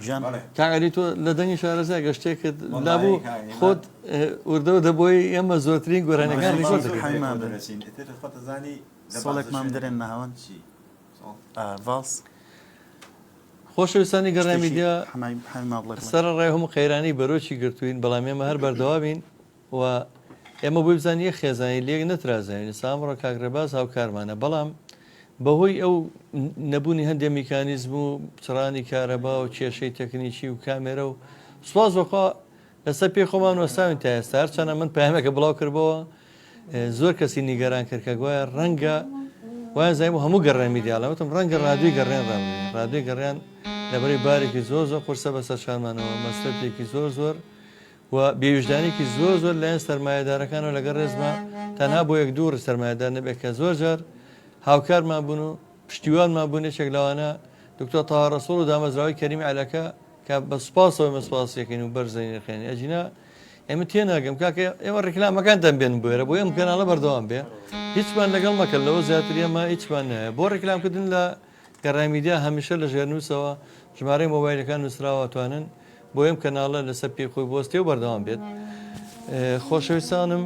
S2: جان
S1: کاعلی تۆ لە دەنگی شارەزای گەشتێکت لابوو خۆت وردە دەبۆی ئێمە زۆرترین گۆرانەکان ریکۆرد
S2: سۆڵێکمان درێن ناوەن ڤالس
S1: خۆشەویستانی گەڕای میدیا
S2: هەما بڵێ
S1: سەر ڕێ هەموو خەیرانی بەرۆکی گرتوین بەڵام ئێمە هەر بەردەوابین و ئێمە بۆی بزانانی یە خێزانی لێک نەترازانین سامڕۆ کاگرەباز هاوکارمانە بەڵام بەهۆی ئەو نەبوونی هەندێک میکانیزم و چڕانی کارەبا و کێشەی تەکنیکی و کامێرە و سواز وەخوا لەسەر پێی خۆمان وەستاوین تا ئێستا هەرچەندە من پەیامێکە بڵاو کردبەوە زۆر کەسی نیگەران کرد کە گوایە ڕەنگە وایە زای هەموو گەڕێن میدیاڵە وتم ڕەنگە ڕادوی گەڕێن ڕادوی گەڕیان لەبەری بارێکی زۆر قورسە بەسەر شارمانەوە مەسلەبێکی زۆر و بێویژدانێکی زۆر لایەن سەرمایەدارەکان و لەگەڵ ڕێزمە تەنها بۆ یەک دوور سەرمایەدار نەبێت کە زۆر جار هاوکارمان بوون و پشتیوانمان بوون یەکێک لەوانە دکتۆر تاها ڕەسوڵ و دامەزراوی کەریمی عەلەکە کە بە سوپاسەوەی مەسپاسیەکەین و بەرزەی نرخێنی ئەجینا ئێمە تێناگەم کاکە ئێوە ڕێکلامەکانتان بێن بێرە بۆ ئەم کەناڵە بەردەوام بێ هیچمان لەگەڵ مەکرد لەوە زیاتر ئێمە هیچمان نایە بۆ ڕێکلامکردن لە گەڕای میدیا هەمیشە لە ژێرنووسەوە ژمارەی مۆبایلەکان نووسراوە توانن بۆ ئەم کەناڵە لەسەر پێی خۆی بۆستێ و بەردەوام بێت خۆشەویستانم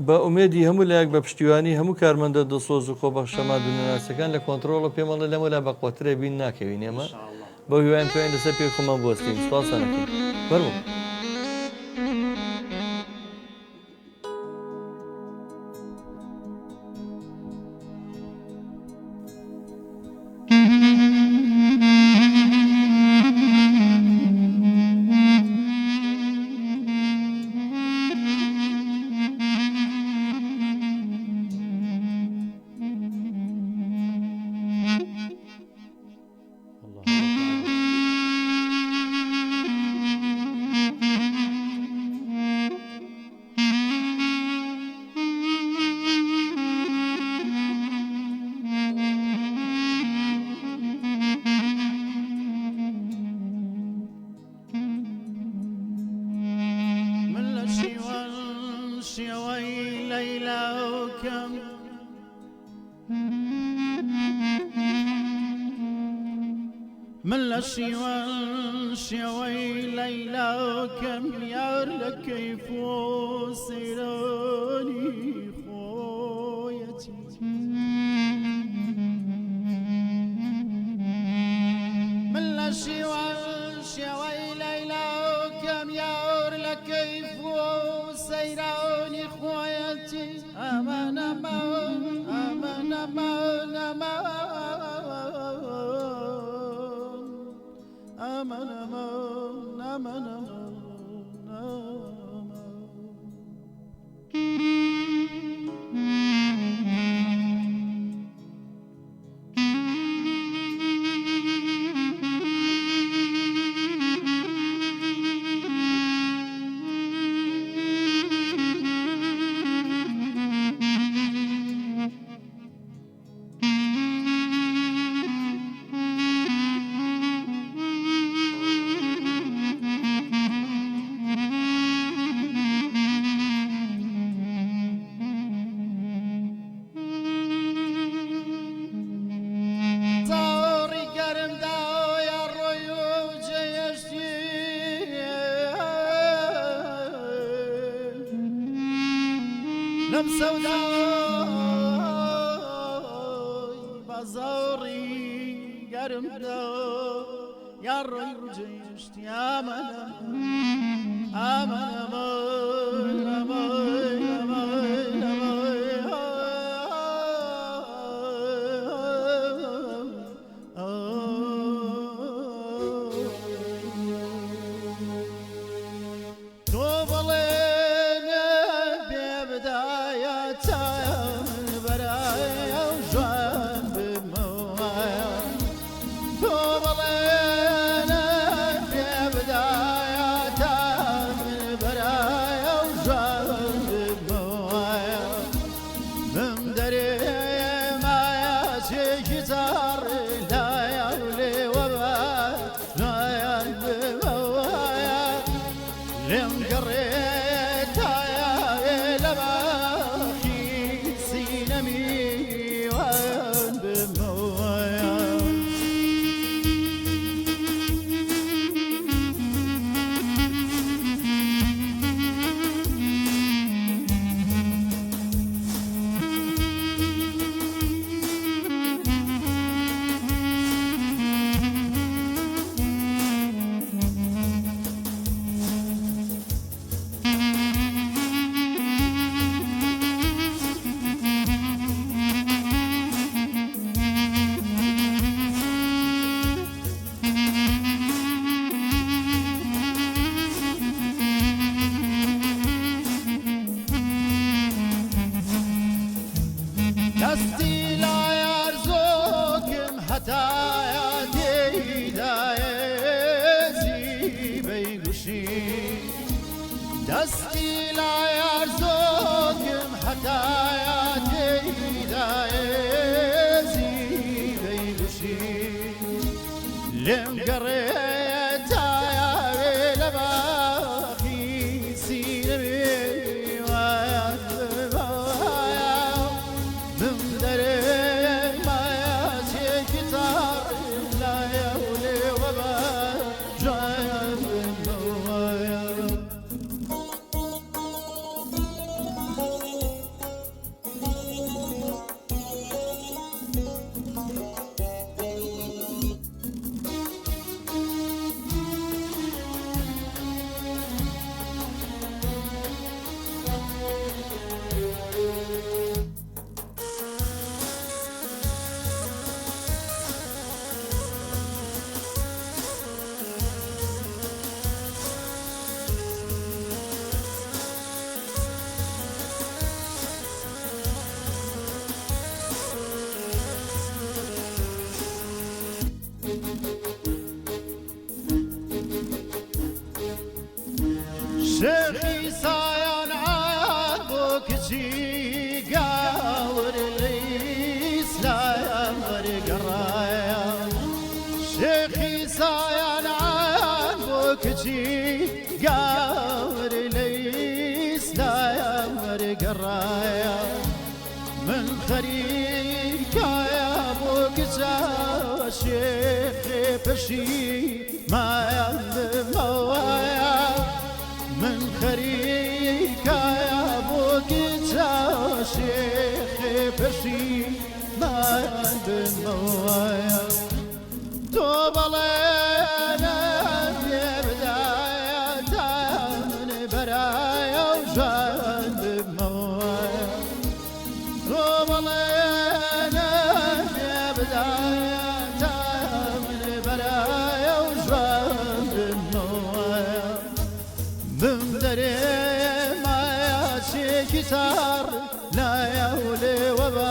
S1: بە ئومێدی هەموو لایەک بە پشتیوانی هەموو کارمەندە دەسۆز و خۆبەخشەما دونەناسەکان لە کۆنتترۆڵە پێمەڵە لەمەلا بە قوترە بین ناکەوین ئێمە بە هیوایان توانین لەسەر پێی خۆمان بۆستین سپاسانەکەین بەرەوە
S3: من لشيوان شوي ليلى كم يار لك كيف سيراني خويتي من لشيوان شوي ليلى كم يار لك كيف سيراني خويتي أمان أمان أمان أمان أمان aman aman aman لم سوداي بازاري قرم دا يا رجشت يا من أمان أمان أمان أمان لێم گەڕێتایە لە باخی سینەمیوان بمەوەیە دەستی لایار زۆکم هەتایە تێیدایەزی بەیگوشی دەستی لایار زۆکم هەتایە تێیدایەزی بەیگوشی لێم گەڕێتایە لە باخی سینەمی وایە شێخی سایان عاد بۆ کچی گاور لەیسلایان وەرگەڕایە شێخی سایان عاد بۆ کچی گاور لەیسلایان وەرگەڕایە من خەریکایە بۆ کچە شێخێ پەشی مایان بمەوایە من خەریکایە بۆ کچە شێخێ پەشی مایان بمەوایە تۆ بەڵێنە پێ بدایە تا من بەرایە و ژیان بمەوایە تۆ بەڵێنە پێ بدایە تا من بەرایە و ژیان بمەوایە بم دەرێ مایە چێکی تار لایە و لێوە بە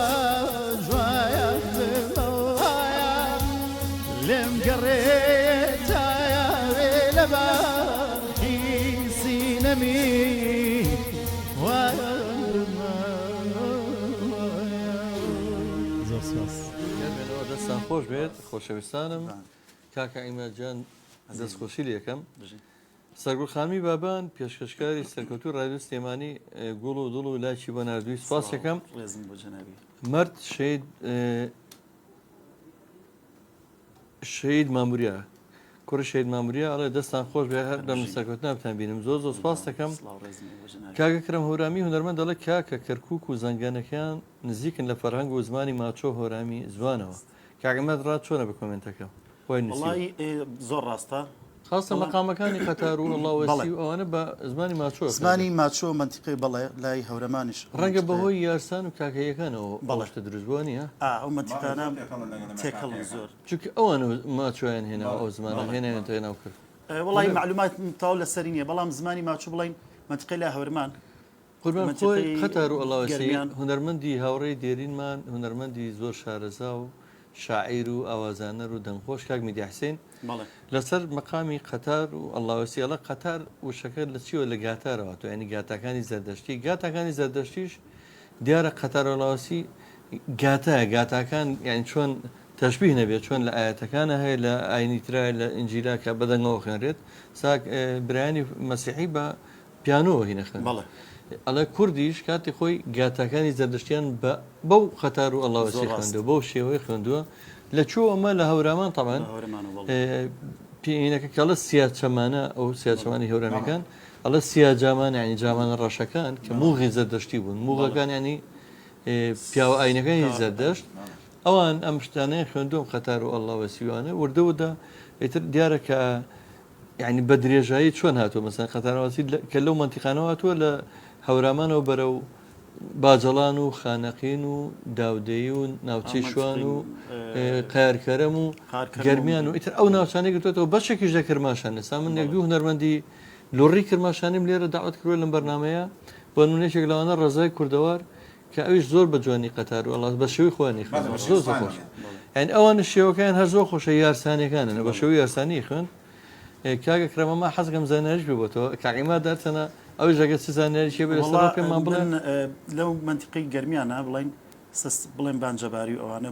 S3: ژوایان بمەوایە لێم گەڕێتایە لە باخی سینەمی وایە زۆر سپاس
S1: گەرمێنەوە دەستان خۆش بێت خۆشەویستانم کاکە ئیمەجان دەستخۆشی لێ یەکەم سەرگوڵخامی بابان پێشکەشکاری سەرکەوتوو ڕادیۆ سلێمانی گوڵ و دڵ و لاکی بۆ نردووی سپاس یەکەم
S2: ڕێزم بۆ جەنابی
S1: مرد شەید ماموریە کوڕی شەید ماموریە ئەڵێ دەستان خۆش بێ هەر لە سەرکەوتنا بتان بینم زۆر زۆر سپاس دەکەم کاکە کرم هۆرامی هونەرمەند دەڵێ کاکە کەرکووک و زەنگانەکەیان نزیکن لە فەرهەنگ و زمانی ماچۆ هۆرامی زوانەوە کاکەمەد ڕات چۆنە بە کۆمنتەکە وای نووسی
S2: وڵی زۆر ڕاستە
S1: خاصە مەقامەکانی قەتار و وڵاوەسی و ئەوانە بە زمانی ماچۆ
S2: زمانی ماچۆ منتیقی بەڵێ لای هەورەمانیش
S1: ڕەنگە بەهۆی یارسان و کاکەیەکانەوە بەڵشتە دروست بووە نیە
S2: ئەو منتیقانە تێکەڵ زۆر
S1: چونکە ئەوان ماچۆیان هێناوە ئەو زمانە هێنایان تێناو کرد
S2: وڵی معلومات تاو لە سەری نیە بەڵام زمانی ماچوو بڵین منتیقی لای هەورمان
S1: قوربان خۆی قەتار و ئەڵاوەسی
S2: گەرمیان.
S1: هونەرمەندی هاوڕێی دێرینمان هونەرمەندی زۆر شارەزا و شاعیر و ئاوازانەر و دەنگخۆش کاک میدی حسێن
S2: بەڵێ
S1: لەسەر مەقامی قەتار و ئەڵاوەسی ئەڵە قەتار وشەکە لە چیوە لە گاتارەوە تو ینی گاتاکانی زەردەشتی گاتاکانی زەردەشتیش دیارە قەتار ئەڵاوەسی گاتایە گاتاکان یعنی چۆن تەشبیه نەبێت چۆن لە ئاەتەکانە هەیە لە ئاینی ترای لە ئنجیلا کە بەدەنگەوە خوێنرێت ساک برایانی مەسیحی بە پیانۆوە هی نەخێن
S2: بەڵێ
S1: ئەڵە کوردیش کاتی خۆی گاتەکانی زەردەشتیان بەو خەتار و ئەڵاوەسی خوێندووە بەو شێوەی خوێندووە لە چۆ ئەمە لە هەورامان تەمان پێینەکە کەڵە سیاچەمانە ئەو سیاچەمانی هەورامیەکان ئەڵە سیاجامان ینی جامانە ڕەشەکان کە موغی زەردەشتی بوون موغەکان ینی پیاوە ئاینەکانی زەردەشت ئەوان ئەم شتانەیە خوێندوم خەتار و ئەڵاوە سیوانە وردەوەدا ئیتر دیارە کە یعنی بە درێژایی چۆن هاتووە مەسەن خەتارەوەسی کە لەو منتیقانەوە هاتووە لە هەورامانەوە بەرە و باجەڵان و خانەقین و داودەیی و ناوچەی شوان و قارکەرەم و گەرمیان و ئیتر ئەو ناوچانەی گرتوێتەوە بەشێکیش لە کرماشان لەسا من یەک دوو هونەرمەندی لۆڕی کرماشانیم لێرە داوت کردوە لەم بەرنمەیە بۆ نمونێشێک لەوانە ڕزای کوردەوار کە ئەویش زۆر بە جوانی قەتار و ئەڵاز بە شێوی خۆیانی خوێن زۆر خۆش یعنی ئەوانە شێوەکان هەر زۆر خۆشە یارسانیەکانن بە شێوی یارسانی خوێن کاگە کرەمەما حەزگەم زانایش بێتەوە کاقیما دارچەنە ئەوش ژەگە چ زانایشی بێ لەسەر پێمان بڵێن
S2: لەو منتیقی گەرمیانە بڵین بڵێن بانجەباری و ئەوانە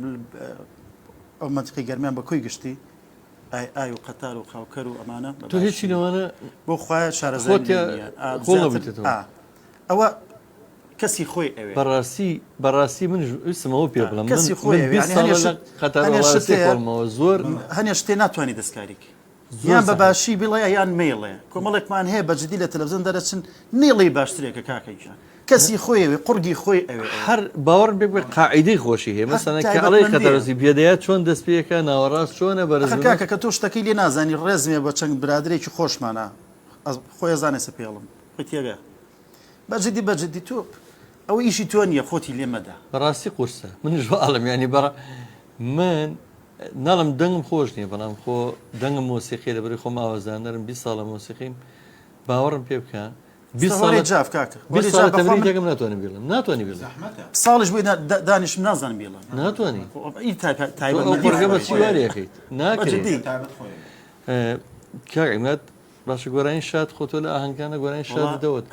S2: ئەو منتیقی گەرمیان بە کۆی گشتی ئای و قەتار و خاوکەر و ئەمانە
S1: تۆ هیچی لەوانە
S2: بۆ خۆیان شارەزای ئەوە کەسی خۆی ئەوێ
S1: بەڕاستی من ویستمەوە پێ بڵم
S2: کەسی خۆی
S1: قەتارەوە زۆر
S2: هەنێ شتێ ناتوانانی دەستکاریکی یان بە باشی بڵێ یان مێڵێ کۆمەڵێکمان هەیە بەجددی لە تەلەڤیزیۆن دەرەچن نێڵی باشترێکە کاکەیشان کەسی خۆیەوێ قورگی خۆی ئەوێ
S1: هەر باوەڕ بێ قاعیدەی خۆشی هەیە مەسەنە کە ئەڵەی خەتەرەزی بێدەیە چۆن دەست پێەکە ناوەڕاست چۆنە بەرز
S2: کاکە کە تۆ شتەکەی لێ نازانی ڕێزمێ بە چەند برادرێکی خۆشمانە خۆی زانێ سە پێڵم تێگە بەجددی تۆ ئەو ئیشی تۆ نیە خۆتی لێ مەدا
S1: بەڕاستی قورسە منش ئاڵم ینی من ناڵم دەنگم خۆش نییە بەڵام خۆ دەنگم مۆسیقی لەبەری خۆم ئاوازانەرم 20 ساڵە مۆسیقیم باوەڕم پێ بکە 20
S2: جاف کاکە
S1: تەمرینێکم ناتوانم بێڵم ناتوانانی بێڵم
S2: ساڵش بووی دانیشم نازانم بێڵم
S1: ناتوانانی
S2: تایبەت
S1: بە چیوارەکەیت ناکرێت کاکمات باشە گۆرانی شاد خۆتۆ لە ئاهەنگانە گۆرانی شاد دەوت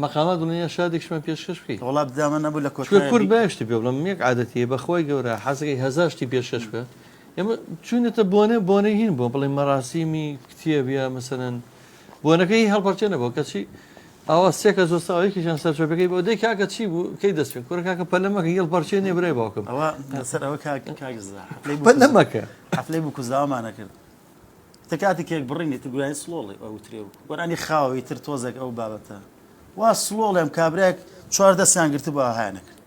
S1: مەقامات دنیا شادێکشمان پێشکەش بکەیت
S2: وڵات دامە نەبوو لە
S1: کورد باشتی پێ بڵم یەک عادەتیە بەخۆی گەورە حەزەکەی هەزارشتی پێشکەش بکە ئێمە چونێتە بۆنەی هین بووم بڵێ مەراسیمی کتێ بیا مەسەرەن بۆنەکەی هەڵپەرچێ نەبوو کەچی ئەوە سێکە زۆر ساوەیەکیشان سەرچۆپەکەی بۆ دەی کاکە چی بوو کەی دەست پێ کوڕ کاکە پەلەمەکە یەڵ پەرچێ نێ برای باوکم
S2: ئەوە لەسەر ئەوە کاگزدا
S1: پەلەمەکە
S2: حەفلەی بوو کوزداوامانە کرد تکاتێک بڕینی تر گویانی سڵۆڵی ئەوترێ و گۆرانی خاوی تر تۆزێک ئەو بابەتە وا سڵۆڵێم کابراێک 4 دەستیان گرت بۆ هاانە کرد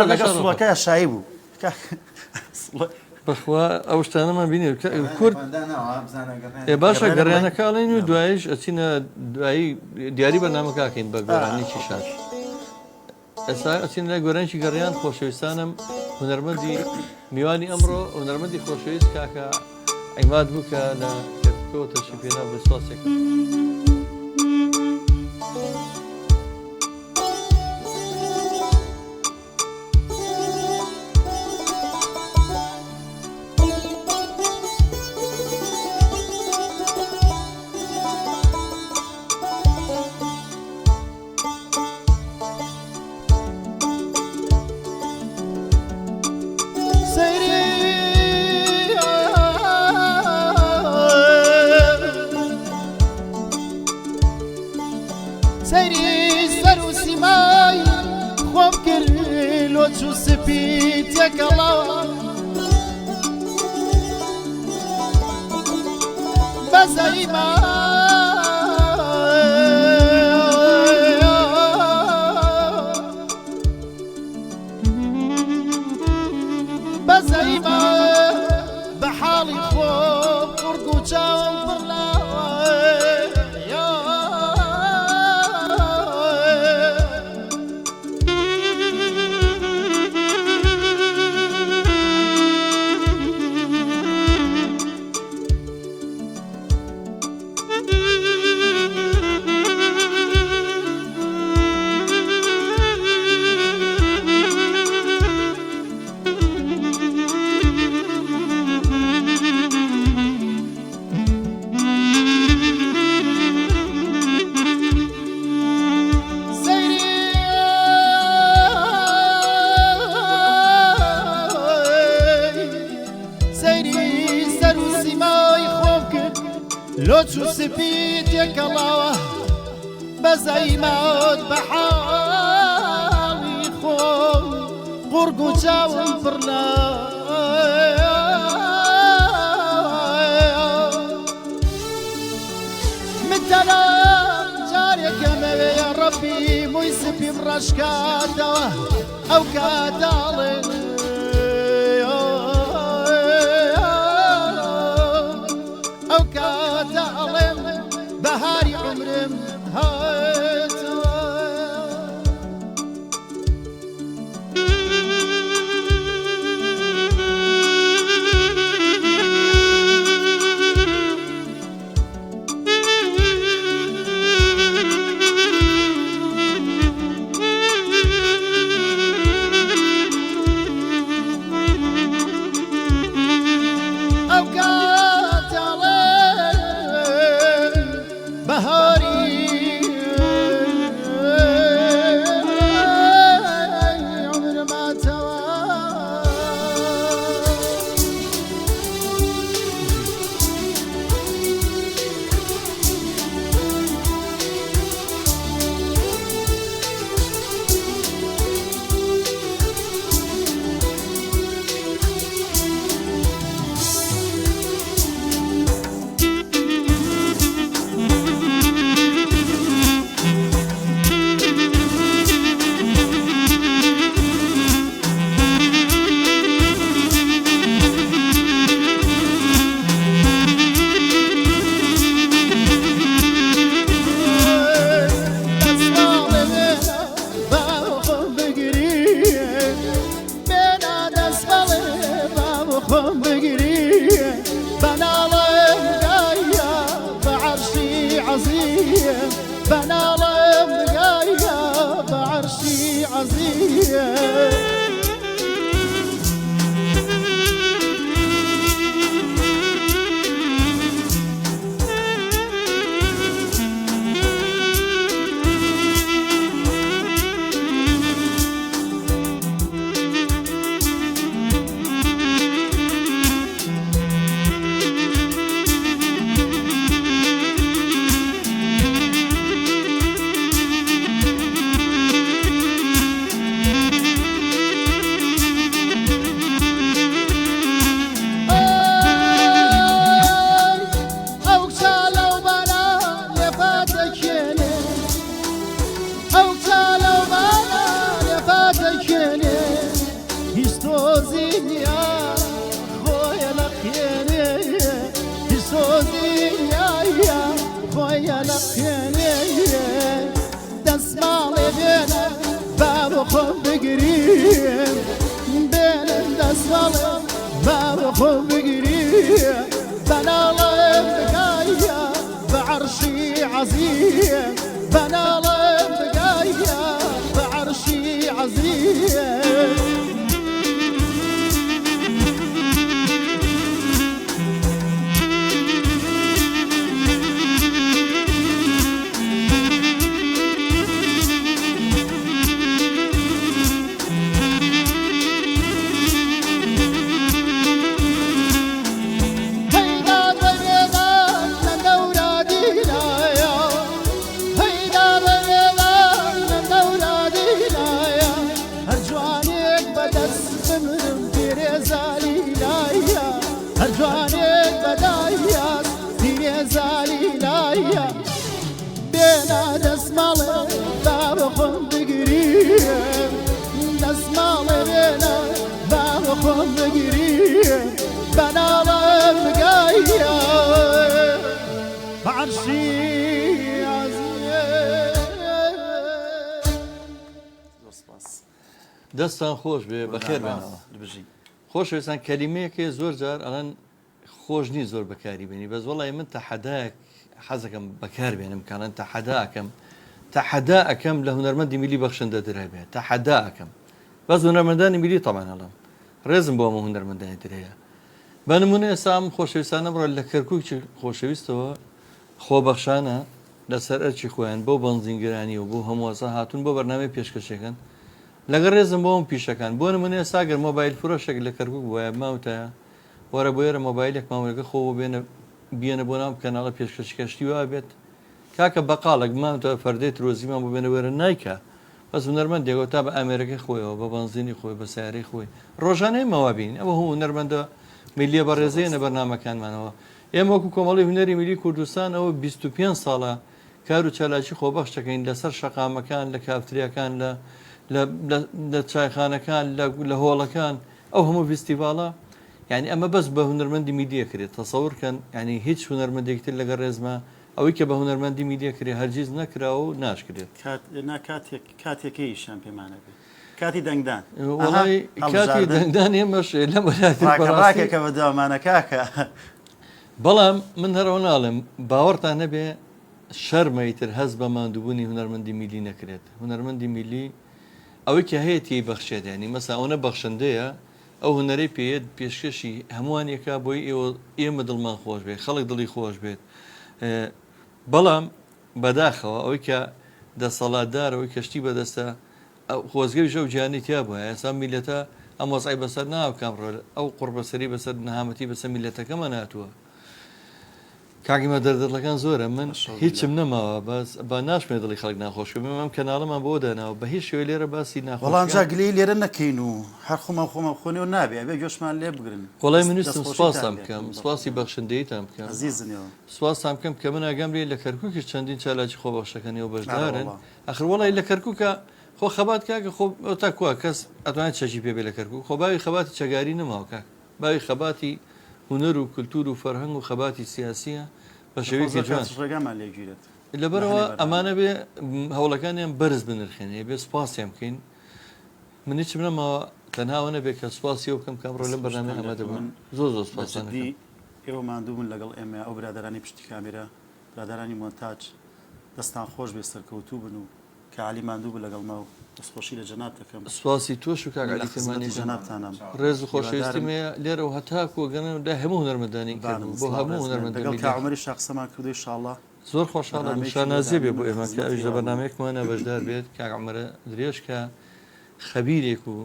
S2: لەگە سڵەکە شایی بوو
S1: بەخوا ئەو شتانەمان بینێ کورد باشە گەڕیانەکەڵین و دوایش ئەچینە دوایی دیاری بەرنامەکەکەین بە گۆرانێکی شاد ئێستا ئەچین لای گۆرانێکی گەڕیان خۆشەویستانم هونەرمەندی میوانی ئەمڕۆ هونەرمەندی خۆشەویست کاکە عیماد بوو کە لە کەوتەشی پێنا بە سواسێک
S3: لۆچ و سپی تێکەڵاوە بەزەیمەوت بە حاڵی خۆم قورگ و چاوم پڕ لە متەنام جارێکەمەوەیە ڕەبی مووی سپیم ڕەشکاتەوە ئەو کاتاڵێ ئەو کاتاڵێم بەهاری عمرم هاتەوە بناڵم گایە بە عەرشی عەزیە دەسماڵێ بێنە با بۆ خۆم بگریم بێنم دەسماڵێ با بۆ خۆم بگریم بەناڵێم بگایە بە عەرشی عەزیە بەناڵێم بگایە بە عەرشی عەزیە جوانێک بەدایە پیرێزاری لایە بێنە دەسماڵێ با بە خۆم بگریم دەسماڵێ بێنە با بە خۆم بگریم بەناڵم بگایە بە عەرشی عەزیە
S1: دەستان خۆش بێ بەخێر بێنەوە خۆشەویستان کەلیمەیەکێ زۆر جار ئەڵەن خۆش نی زۆر بەکاری بێنی بەس وەڵی من تەحەدایەک حەزەکەم بەکار بێنم کاڵەن تەحەدا ئەەکەم لە هونەرمەندی میلی بەخشندە درای بێت تەحەدا ئەەکەم بەس هونەرمەندانی میلی تەمان هەڵم ڕێزم بۆ ئەمە هونەرمەندانی درەیە بە نمونە ئێسام خۆشەویستانە بڕۆ لە کەرکووکی خۆشەویستەوە خۆبەخشانە لەسەر ئەرچی خۆیان بۆ بەنزینگرانی و بۆ هەمووەسە هاتوون بۆ بەرنامەی پێشکەشەکەن لەگەڵ ڕێزم بۆم پیشەکان بۆ نمونە ساگەر مۆبایل فرۆشێک لە کەرکک بۆە ماوتە وەرە بۆ ێرە مۆبایلێک ماوەکە خۆ بێنە بيەنە بۆ ناو کەناڵە پێشکەشی وا بێت کاکە بەقاڵک مامتەوە فەردەی ڕۆزیمان بۆ بێنەوەرە نایکە بەس هونەرمەندێکەوە تا بە ئەمریکای خۆیەوە بە بەنزینی خۆی بە سیارەی خۆی ڕۆژانەی مەوابین ئەوە هەموو هونەرمەندە میلیە بەڕێزەیەنە بەرنامەکانمانەوە ئێمە وەکو کۆمەڵی هونەری میلی کوردستان ئەوە 25 ساڵە کار و چالاکی خۆبەخش دەکەین لەسەر شەقامەکان لە کافتریەکان لە چایخانەکان لە هۆڵەکان ئەو هەموو فستیڤالە یعنی ئەمە بەس بە هونەرمەندی میدیە کرێت تەسەورکەن ینی هیچ هونەرمەندێکتر لەگە ڕێزمە ئەوەی کە بە هونەرمەندی میدیە کرێ هەرگیز نەکراوە و ناشکرێت
S2: کاتێکیشان پێمانە بێت کاتی دەنگدان
S1: کاتی دەنگدان ئێمەش لە
S2: بەراکێکە بە دامانە کاکە
S1: بەڵام من هەرەوە ناڵێم باوەڕتان نەبێ شەرمەیتر هەز بە ماندووبوونی هونەرمەندی میلی نەکرێت هونەرمەندی میلی ئەوەی کە هەیەی بەخشێت ینی مەسا ئەوە بەخشندەیە ئەو هونەرەی پێێت پێشکەشی هەمووانێکە بۆی ئێمە دڵمان خۆش بێت خەڵک دڵی خۆش بێت بەڵام بەداخەوە ئەوەی کە دەسەڵاتدار ئەوەی کەشتی بەدەستە خۆزگەوی ژە و جیانی تیا بووە ئێستا میلەتە ئەم وەزای بەسەر ناو کامڕۆ ئەو قڕبەسەری بەسەر نەهامەتی بەسەر میلەتەکەمە ناتووە کاگیمە دەردڵەکان زۆرە من هیچم نەماوە بەس بە ناشمێ دڵی خەڵک ناخۆش ئەم کەناڵەمان بۆ داناوە بە هیچ شوێ لێرە باسی
S2: وەڵام جاگلی لێرە نەکەین و هەر خۆمان خۆمە خۆنی و نابێ بێ گۆشمان لێ بگرن
S1: وڵای منویستم سوپاسام بکەم سواسی بەخشندەیتان بکەم
S2: عزیزنەوە
S1: سواسام بکەم کە من ئاگام لێ لە کەرکووکیش چەندین چالاکی خۆبەخشەکەنی و بەشدارن ئەخر وڵی لە کەرکووکە خۆ خەبات کاکە خۆ تا کووە کەس ئەتوانێت چەشی پێ بێ لە کەرکوو خۆ باوی خەباتی چەگاری نەماوە کاک باوی خەباتی هونەر و کولتور و فەرهەنگ و خەباتی سیاسیە بە شێوەیەکی جوان
S2: ڕێگامان لێگیرێت
S1: لەبەرەوە ئەمانە بێ هەوڵەکانیان بەرز بنرخێنێ بێ سوپاسیان بکەین من هیچم نەماوە تەنهاوە نەبێت کە سوپاسی و بکەم کامڕۆ لەم بەرنامە ئەمەدەبوون زۆر سوپاسان
S2: ئێوە ماندووبوون لەگەڵ ئێمە ئەو برادرانی پشتی کامێرە برادرانی مۆنتاج دەستان خۆش بێ سەرکەوتوو بن و کە علی ماندوو بوو لەگەڵ ما و دەستخۆشی لە جەناب دەکەم
S1: سواسی تۆش و کاگالی کرمانی
S2: جەنابتانم
S1: ڕێز و خۆشەویستیمێ لێرە و هەتاکو گەنە دا هەموو هونەرمەندانی بۆ هەموو هونەرمەندەکان
S2: عمەری شخصەمان کردوی شاڵڵا
S1: زۆر خۆشحاڵە شانازیێ بێ بۆ ئێمە کە ئەوش لە بەرنامەیەکمانە بەشدار بێت کاک عومەرە درێژ کە خەبیرێک و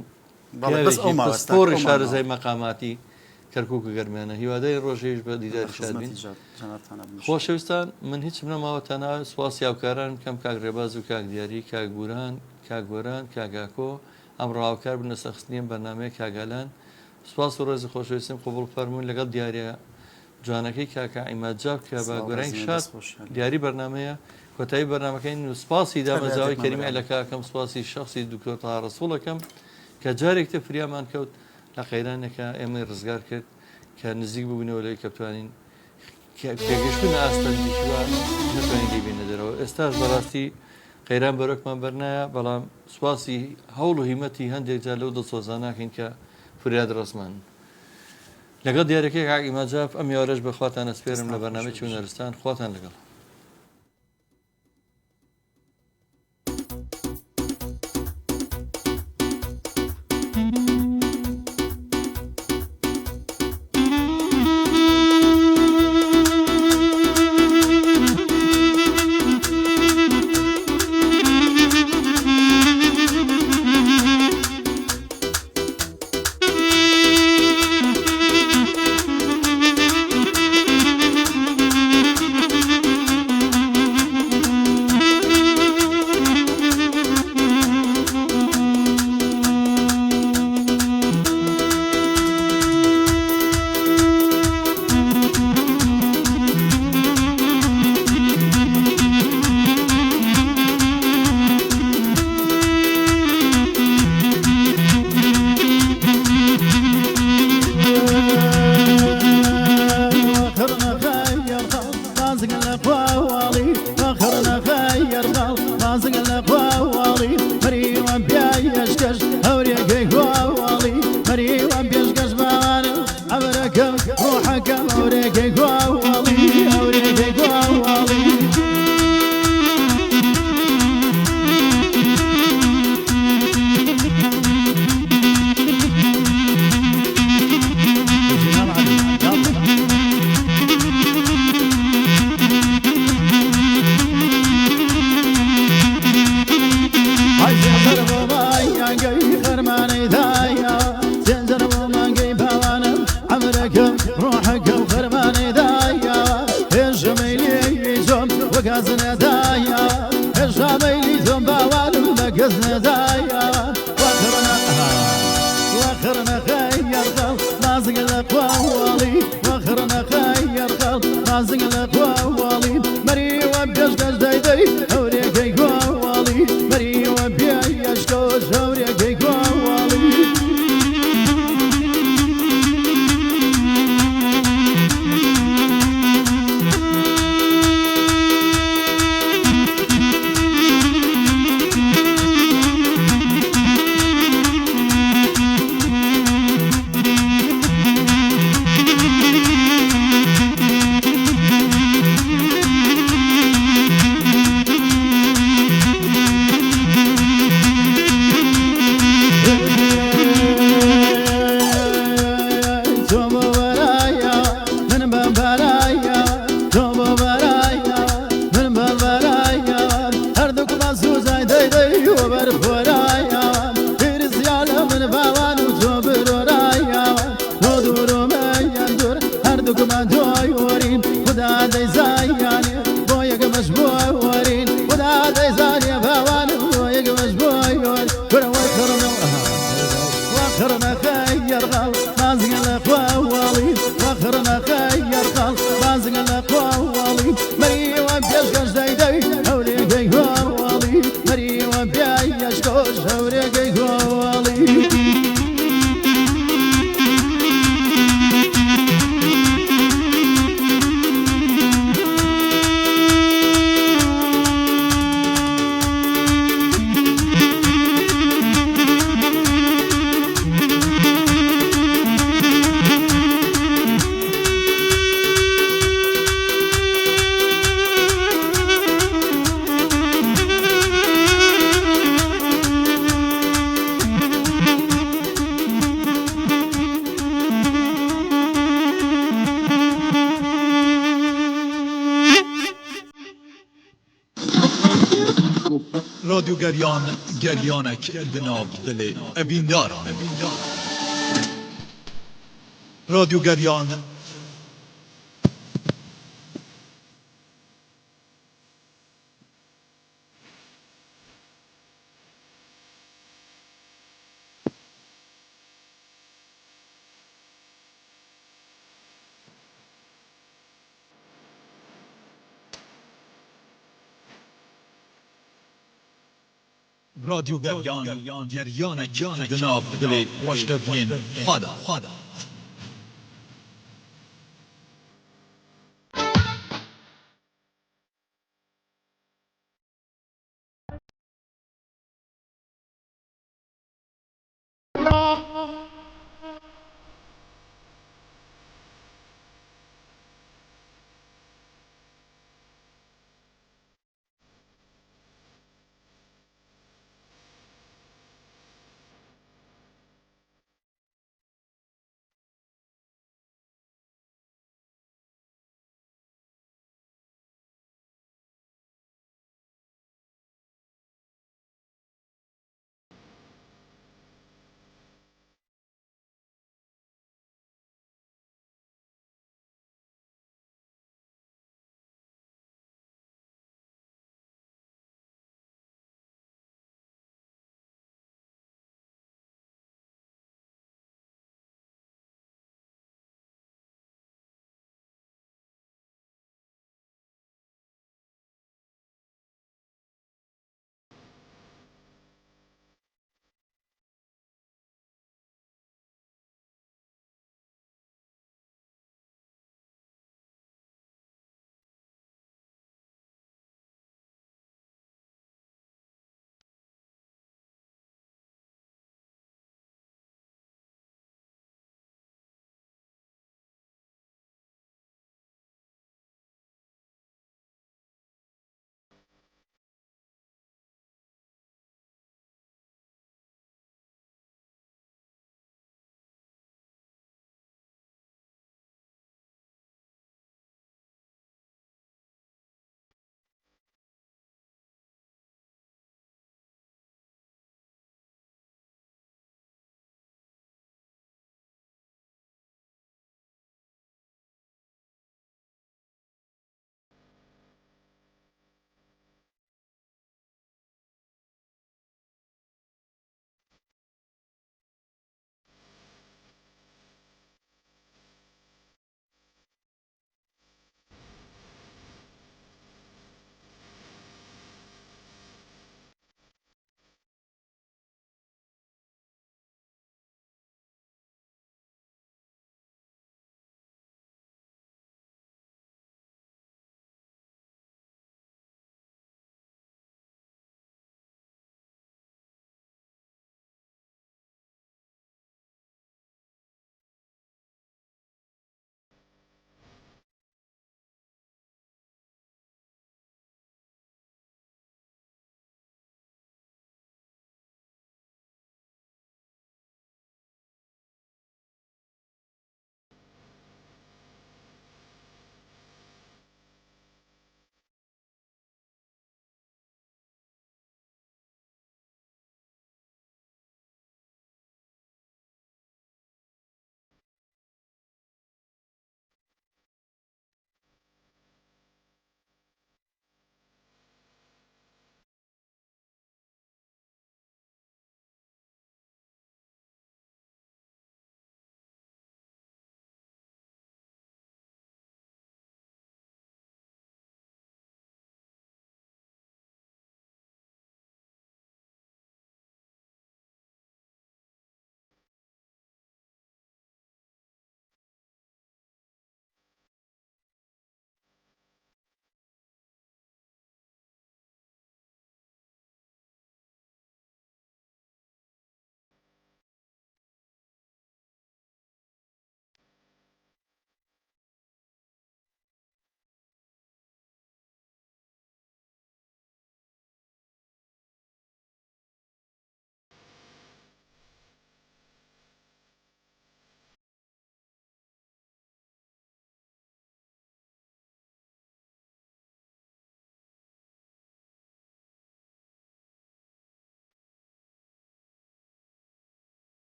S1: پۆڕی شارەزای مەقاماتی کەرکووک و گەرمیانە هیوادای ڕۆژێش بە دیداری شادبین خۆشەویستان من هیچم نەماوە تەنها سواسی هاوکاران کەم کاک ڕێباز و کاک دیاری کاک بوران کاک گۆران کاگاکۆ ئەمڕۆ هاوکار بن لە سەخستنیە بەرنامەیە کاگالان سواس و ڕێزی خۆشەویستم قبول فەرموون لەگەڵ دیارە جوانەکەی کاکە ئیماجاب کە بە گۆرانی شاد دیاری بەرنمەیە کۆتایی بەرنمەکەی نووسپاسی دامەزاوی کەریمە لە کاکەم سواسی شخصی دکتۆر تا ڕسوڵەکەم کە جارێکتە فریامان کەوت لە قەیرانێکە ئێمە ڕزگار کرد کە نزیک ببوونەوە لەی کەپتوانین پێگەشتون ئاستەندیشوە نتوانین دەبێنە دەرەوە ئێستاش بەڕاستی قەیران بەرەکمان بەرنایە بەڵام سواسی هەوڵ و هیمەتی هەندێک جار لەو دڵسۆزان ناکەین کە فریاد ڕسمان لەگەڵ دیارەکەی کاک ئیماجاب ئەم یاوەرەش بەخواتان ئەسپێرم لە بەرنامەی هونەرستان خواتان لەگەڵ
S3: وقازنا دايا الشامي ثم باوان وقازنا دايا واخرنا خير قل رازق الاقوالي واخرنا خير قل رازق الاقوالي مري وبجش قش دايدي اوريك قوالي مري وبيش قش اوريك قوالي واخرنا خير غل رازق الاقوالي واخرنا خير غل رازق الاقوالي مري وبيش قش دايدي اوريك قوالي مري وبيش قش اوريك قوالي
S4: رادیو گریانک بناب دل اوینداران رادیو گریان گریانک بناب دل واشتبین خدا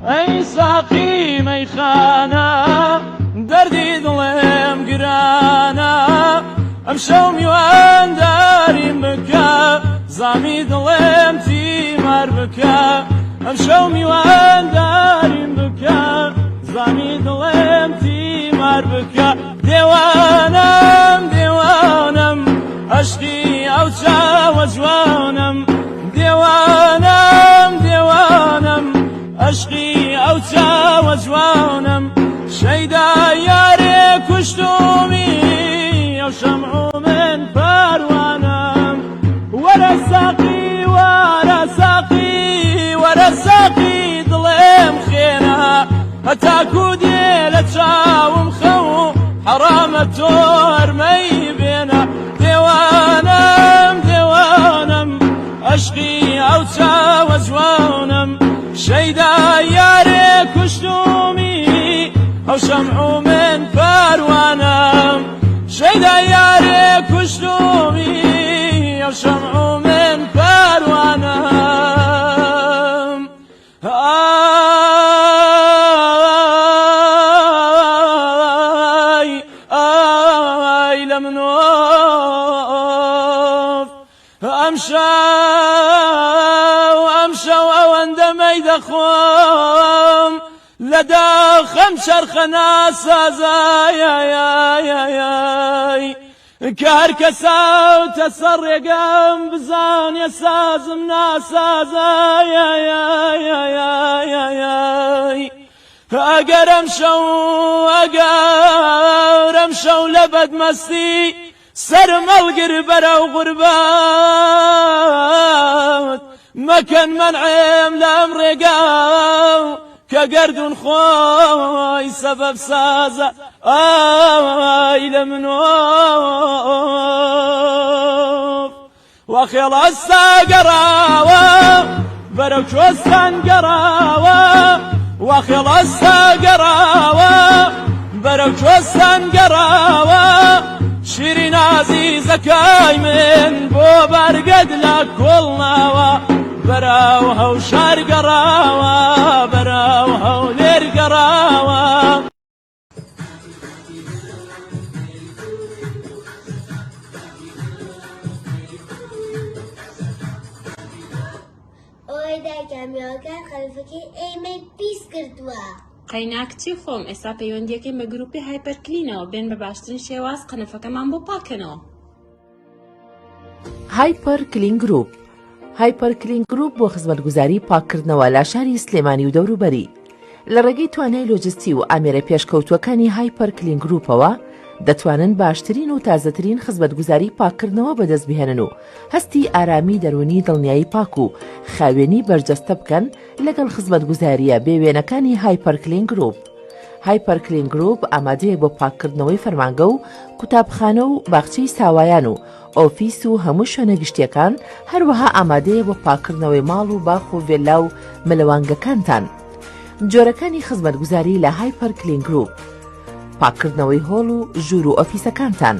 S3: ئەی ساقی مەیخانە دەردی دڵێم گرانە ئەم شەو میوانداریم بکە زامی دڵێم تیمار بکە ئەم شەو میوانداریم بکە زامی دڵێم تیمار بکە دێوانم دێوانم عەشقی ئەو چاوە جوانم دێوانم دێوانم عەشقی ئەو چاوە جوانم شەیدا یارێ کوشتومی ئەو شەمع و من پاروانم وەرە ساقی وەرە ساقی وەرە ساقی دڵێم خێنە هەتاکو دێ لە چاوم خەو حەرامە تۆرمەی بێنە دێوانم دێوانم عەشقی ئەو چاوە جوانم شەیدا یارێ کوشتومی ئەو شەمع و من پاروانم شەیدا یارێ کوشتومی ئەو شەمع و من پاروانم ئای ئای لە منۆف ئەم شەو ئەوەندە مەی دەخۆم لە داخەم چەرخە ناسازای کار کەساوتە سەر ڕێگەم بزانێ سازم ناسازای ئەگەرم شەو لە بەدمەستی سەرم هەڵگر بەرەو غوربەت مەکەن مەنعێم لەم ڕێگا کە گەردون خۆی سەبەب سازە ئای لە منۆف وا خێڵ ئەستا گەڕاوە بەرەو کوێستان گەڕاوە وا خێڵ ئەستا گەڕاوە بەرەو کوێستان گەڕاوە شیرین عەزیزەکەی من بۆ بەرگەت لە کۆڵناوە بەراو هەوشار گەڕاوە بەراو هەولێر گەڕاوە
S5: ئەوەی دایکامیەوەکان خەلفەکەی ئێمەی پیس کردووە
S6: قەیناکچی خۆم ئێستا پەیوەندیەکەی بە گروپی هایپەرکلینەوە بێن بە باشترین شێواز قەنەفەکەمان بۆ پاکەنەوە
S7: هایپەر کلین گروپ هایپەر کلین گروپ بۆ خزمەتگوزاری پاکردنەوە لە شاری سلێمانی و دەوروبەری لە ڕێگەی توانای لۆجستی و ئامێرە پێشکەوتوەکانی هایپەر کلین گروپەوە دەتوانن باشترین و تازەترین خزمەتگوزاری پاکردنەوە بەدەست بهێنن و هەستی ئارامی دەرونی دڵنیایی پاک و خاوێنی بەرجەستە بکەن لەگەڵ خزمەتگوزاریە بێوێنەکانی هایپەر کلین گروپ. هایپەر کلین گروپ ئامادەیە بۆ پاکردنەوەی فەرمانگە و قوتابخانە و باخچەی ساوایان و ئۆفیس و هەموو شوێنە گشتیەکان هەروەها ئامادەیە بۆ پاکردنەوەی ماڵ و باخ و ڤێلا و مەلەوانگەکانتان. جۆرەکانی خزمەتگوزاری لە هایپەر کلین گروپ: پاکردنەوەی هۆڵ و ژوور و ئۆفیسەکانتان،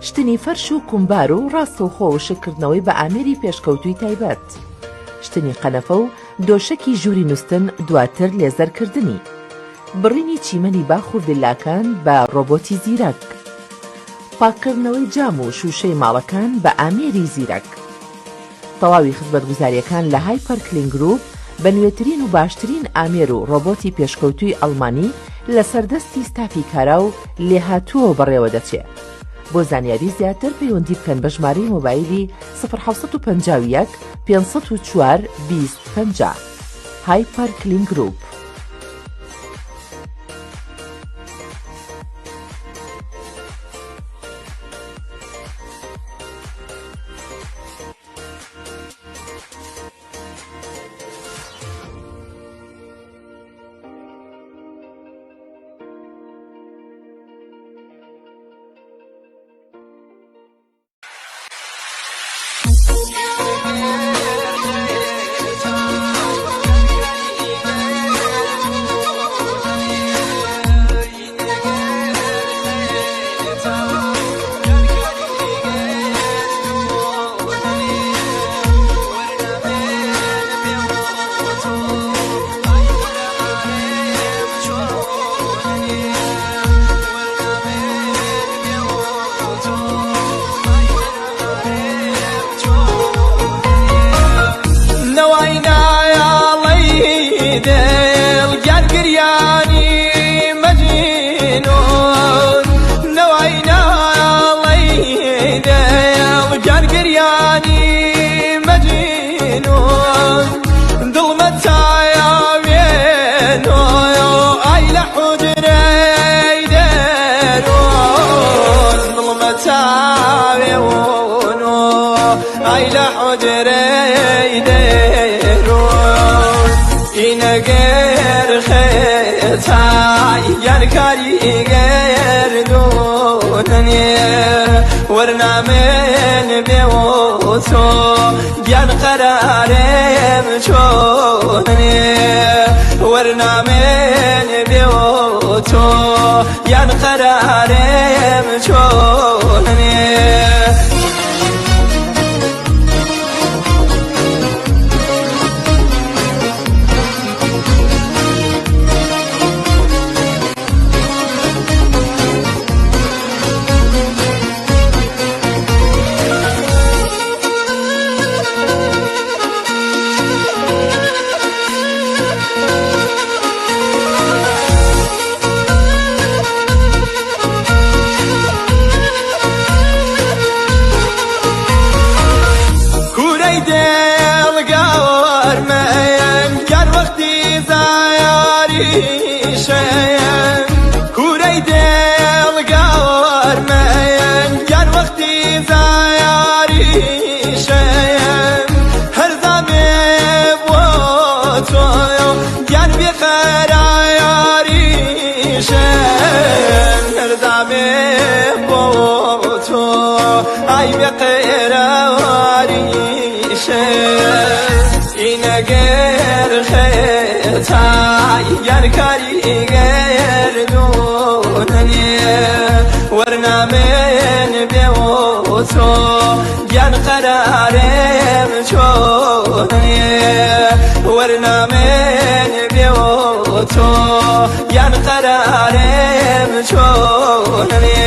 S7: شتنی فەرش و کومبار و ڕاستەوخۆ و شکردنەوەی بە ئامێری پێشکەوتووی تایبەت، شتنی قەنەفە و دۆشەکی ژووری نووستن دواتر لێزەرکردنی، بڕینی چیمەنی باخ و ڤیلاکان بە ڕۆبۆتی زیرەک، پاکردنەوەی جام و شوشەی ماڵەکان بە ئامێری زیرەک. تەواوی خزمەتگوزاریەکان لە هایپەر کلین گروپ بە نوێترین و باشترین ئامێر و ڕۆبۆتی پێشکەوتووی ئەڵمانی لە سەردەستی ستافی کارا و لێهاتووە بەڕێوە دەچێت. بۆ زانیاری زیاتر پەیوەندی بکەن بە ژمارەی مۆبایلی 1950 504 2050. هایپەر کلین گروپ.
S8: بيونو أي لحجري ديرو إنا غير خيطاي ينكري غير دونني ورنا من بيوتو ين قرارم چونني ورنا من بيوتو ين قرارم چونني ينكري غير دونني ورنا من بيوتو ين قرارم چونني ورنا من بيوتو ين قرارم چونني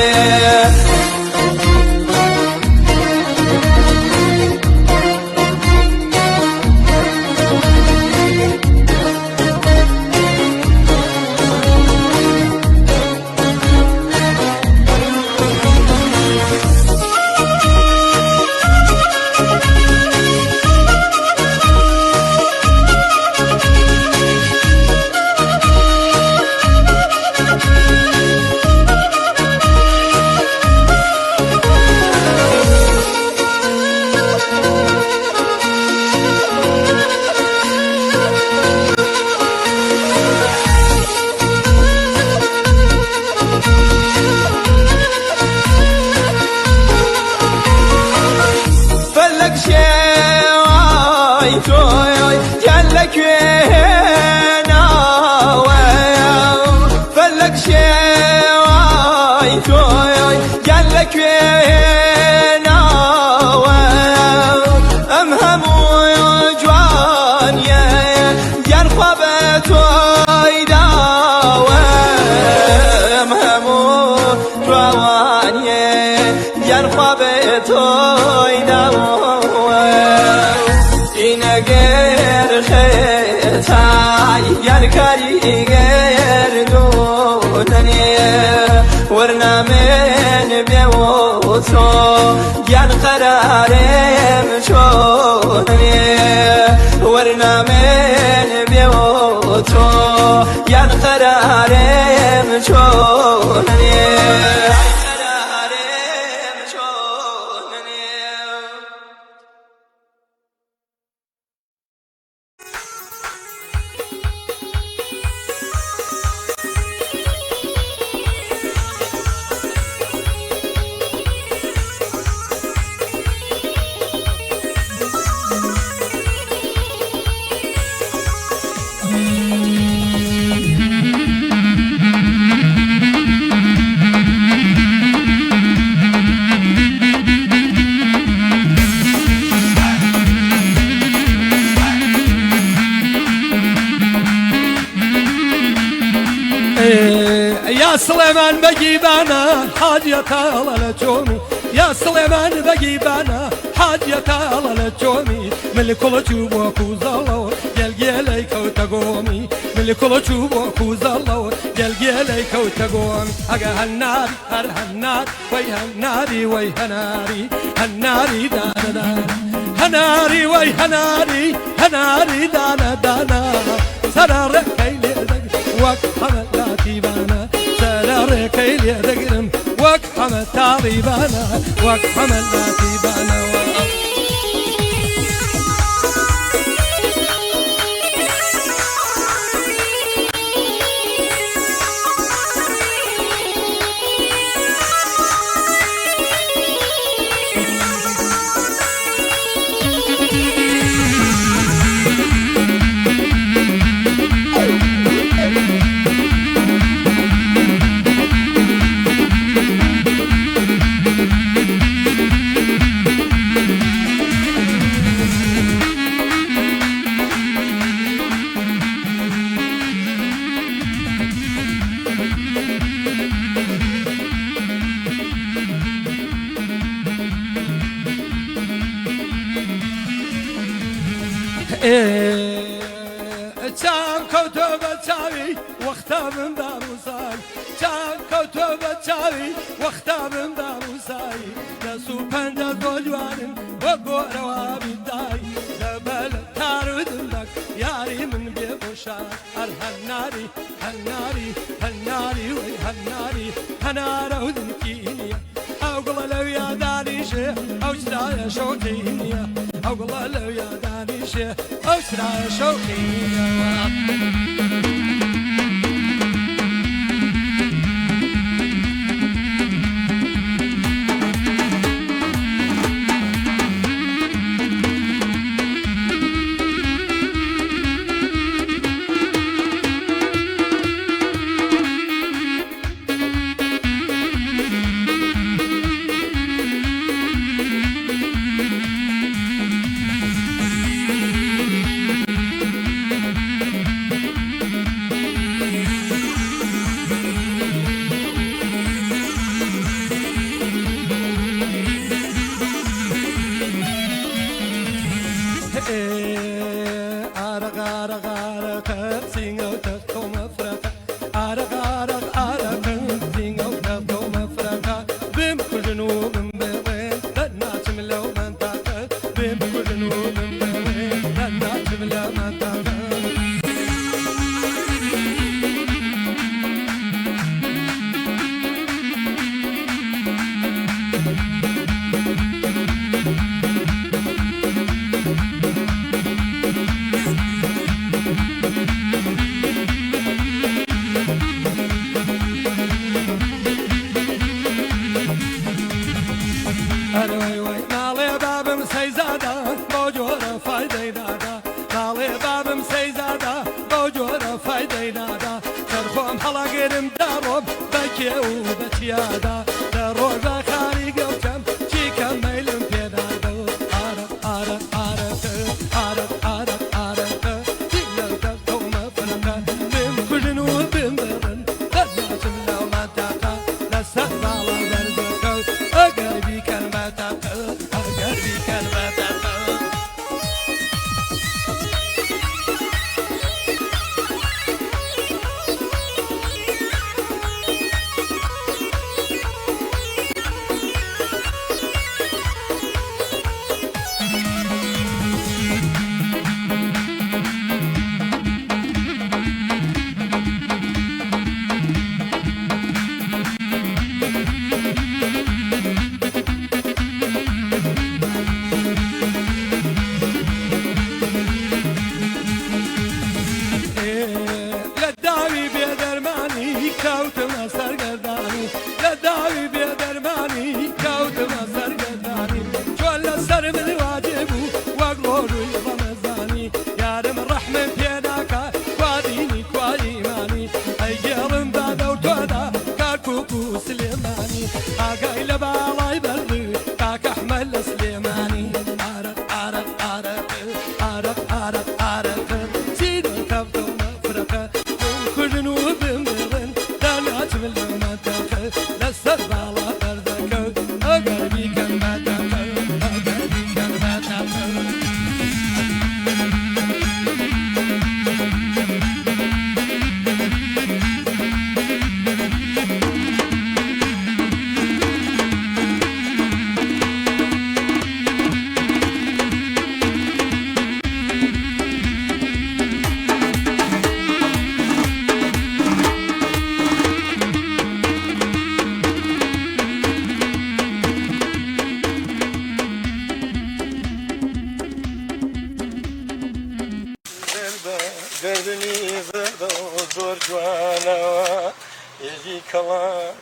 S8: ينكري غير دونني ورنا من بيوتو ين قرارم چونني ورنا من بيوتو ين قرارم چونني
S9: يا سليمان بجيبانا حاجة على جومي يا سليمان بجيبانا حاجة على جومي من كل جوبو كوزالو جل كوتاغومي من كل جوبو كوزالو جل كوتاغومي أجا هالنار هالنار وي هالناري وي هناري هناري دانا دانا هناري وي هناري هناري دانا دانا سرر كيلي وقت حملاتي بانا سرر كيلي دقرم وەک حەمە تاڵیبانە وەک حەمە لاتیبانەوە چاو کەوتۆ بە چاوی وەختا بم داڕووسای چاو کەوتۆ بە چاوی وەختا بم داڕووسایی دەست و پەنجەت بۆ جوانم وە گۆرەوە بیدای لەبەر تارودمدەک یاری من بێ بۆشار هەر هەناری هەناری هەناری وەی هەناری هەنارە و دنکی نییە ئەو گوڵە لەو یادانیشێ ئەو چرایە شۆکەی نییە ئەو گوڵە لەو یادانیشێ ئەو چرایە شۆکەی نییەوە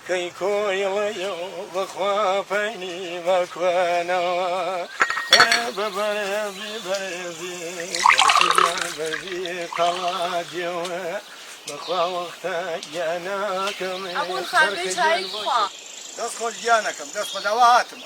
S3: كي كويلي بخوافيني مكوانا ببرزي برزي قلاديو بخوا وقتا جاناكم
S10: أبو الخارج هاي خوا
S3: دخل جانكم دخل أواتم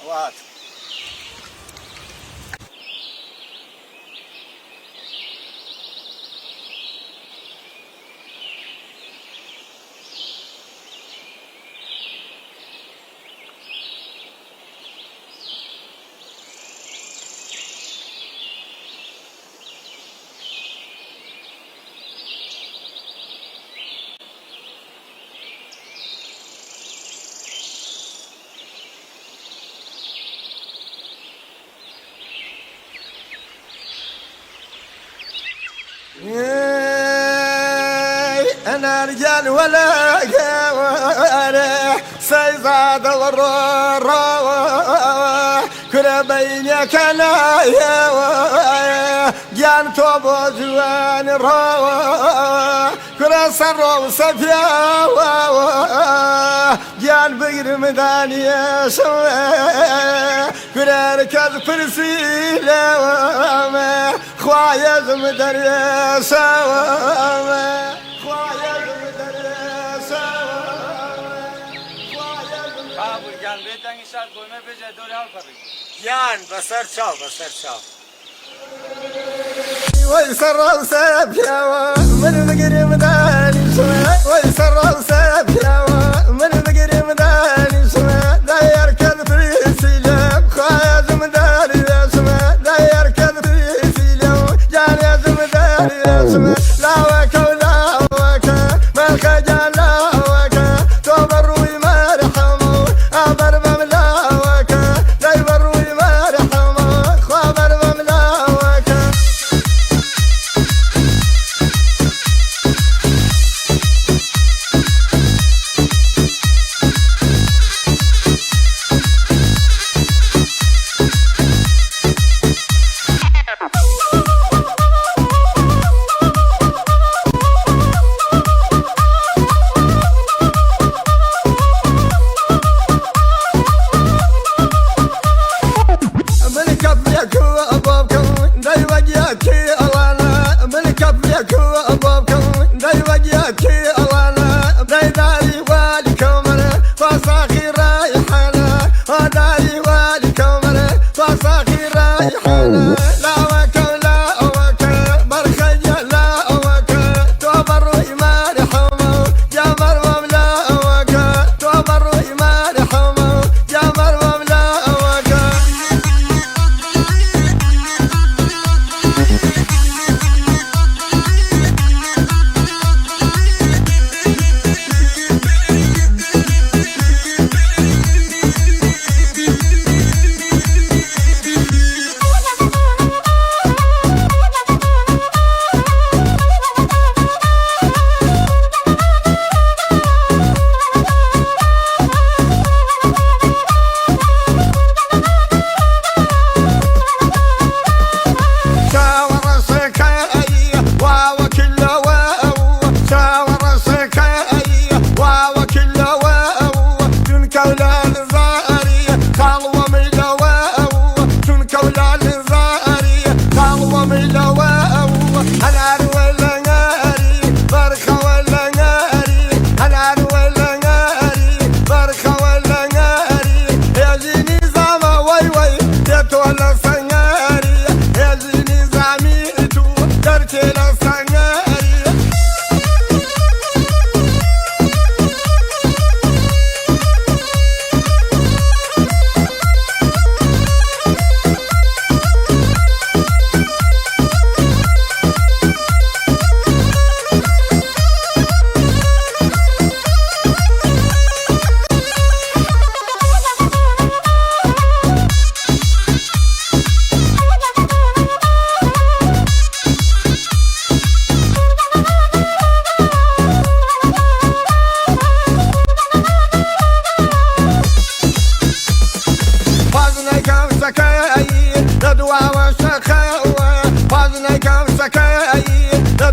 S3: أنا رجال ولا قوارح سيزاد الروح كل بينك أنا جان توبو جوان الروح كل سر وسفيا جان بقر مداني كل ركض فرسي خوايا زمدر سوا جان بسر شاو ويسر وسابيا من بقر مداني سوا ويسر وسابيا من بقر مداني سوا داير كذ فريسي لب خوايا زمدر سوا داير كذ فريسي لب جان يا زمدر سوا لا وكا ولا وكا ما الخجال لا وكا توبروي ما رحمو أبر بملا وكا لا يبروي ما رحمو خابر بملا وكا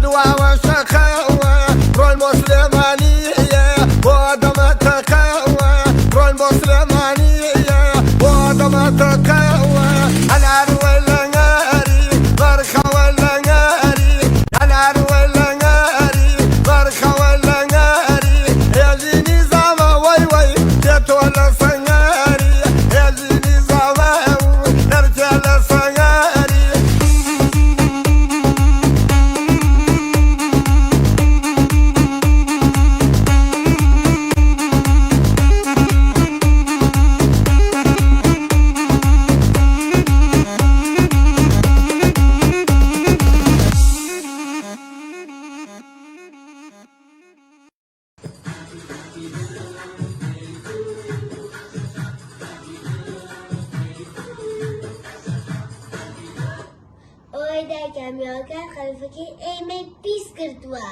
S3: ندوة وسخاوة روح المسلمانية ودمتك تكوى العر ولا ناري برخة ولا ناري العر ولا ناري برخة ولا ناري يا جيني زعما وي وي تتولى سناري يا جيني زعما نرجع سناري
S5: ئەوەیدا کامیاوەکان خەلفەکەی ئێمەی پیس کردووە.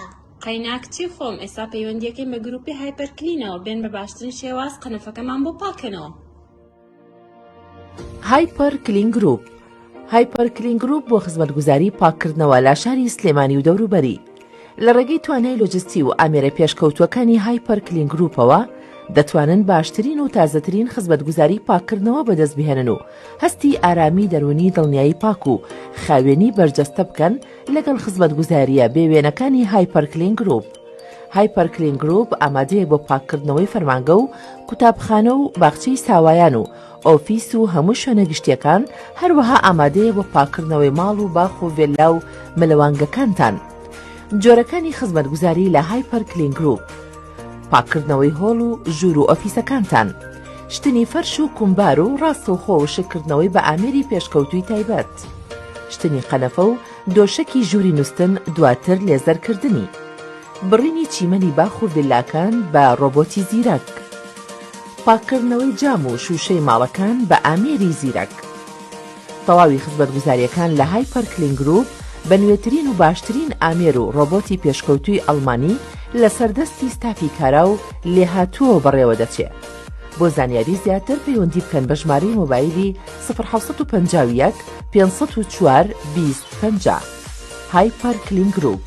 S6: قەیناکچی خۆم ئێستا پەیوەندیەکەی بە گروپی هایپەرکلینەوە بێن بە باشترین شێواز قەنەفەکەمان بۆ پاکەنەوە.
S7: هایپەر کلین گروپ هایپەر کلین گروپ بۆ خزمەتگوزاری پاکردنەوە لە شاری سلێمانی و دەوروبەری لە ڕێگەی توانای لۆجستی و ئامێرە پێشکەوتوەکانی هایپەر کلین گروپەوە دەتوانن باشترین و تازەترین خزمەتگوزاری پاکردنەوە بەدەست بهێنن و هەستی ئارامی دەرونی دڵنیایی پاک و خاوێنی بەرجەستە بکەن لەگەڵ خزمەتگوزاریە بێوێنەکانی هایپەر کلین گروپ. هایپەر کلین گروپ ئامادەیە بۆ پاکردنەوەی فەرمانگە و قوتابخانە و باخچەی ساوایان و ئۆفیس و هەموو شوێنە گشتیەکان، هەروەها ئامادەیە بۆ پاکردنەوەی ماڵ و باخ و ڤێلا و مەلەوانگەکانتان. جۆرەکانی خزمەتگوزاری لە هایپەر کلین گروپ: پاکردنەوەی هۆڵ و ژوور و ئۆفیسەکانتان، شتنی فەرش و کومبار و ڕاستەوخۆ و شکردنەوەی بە ئامێری پێشکەوتووی تایبەت، شتنی قەنەفە و دۆشەکی ژووری نووستن دواتر لێزەرکردنی، بڕینی چیمەنی باخ و ڤیلاکان بە ڕۆبۆتی زیرەک، پاکردنەوەی جام و شوشەی ماڵەکان بە ئامێری زیرەک. تەواوی خزمەتگوزاریەکان لە هایپەر کلین گروپ بە نوێترین و باشترین ئامێر و ڕۆبۆتی پێشکەوتووی ئەڵمانی لە سەردەستی ستافی کارا و لێهاتووە بەڕێوە دەچێت. بۆ زانیاری زیاتر پەیوەندی بکەن بە ژمارەی مۆبایلی 1950 504 2050. هایپەر کلین گروپ.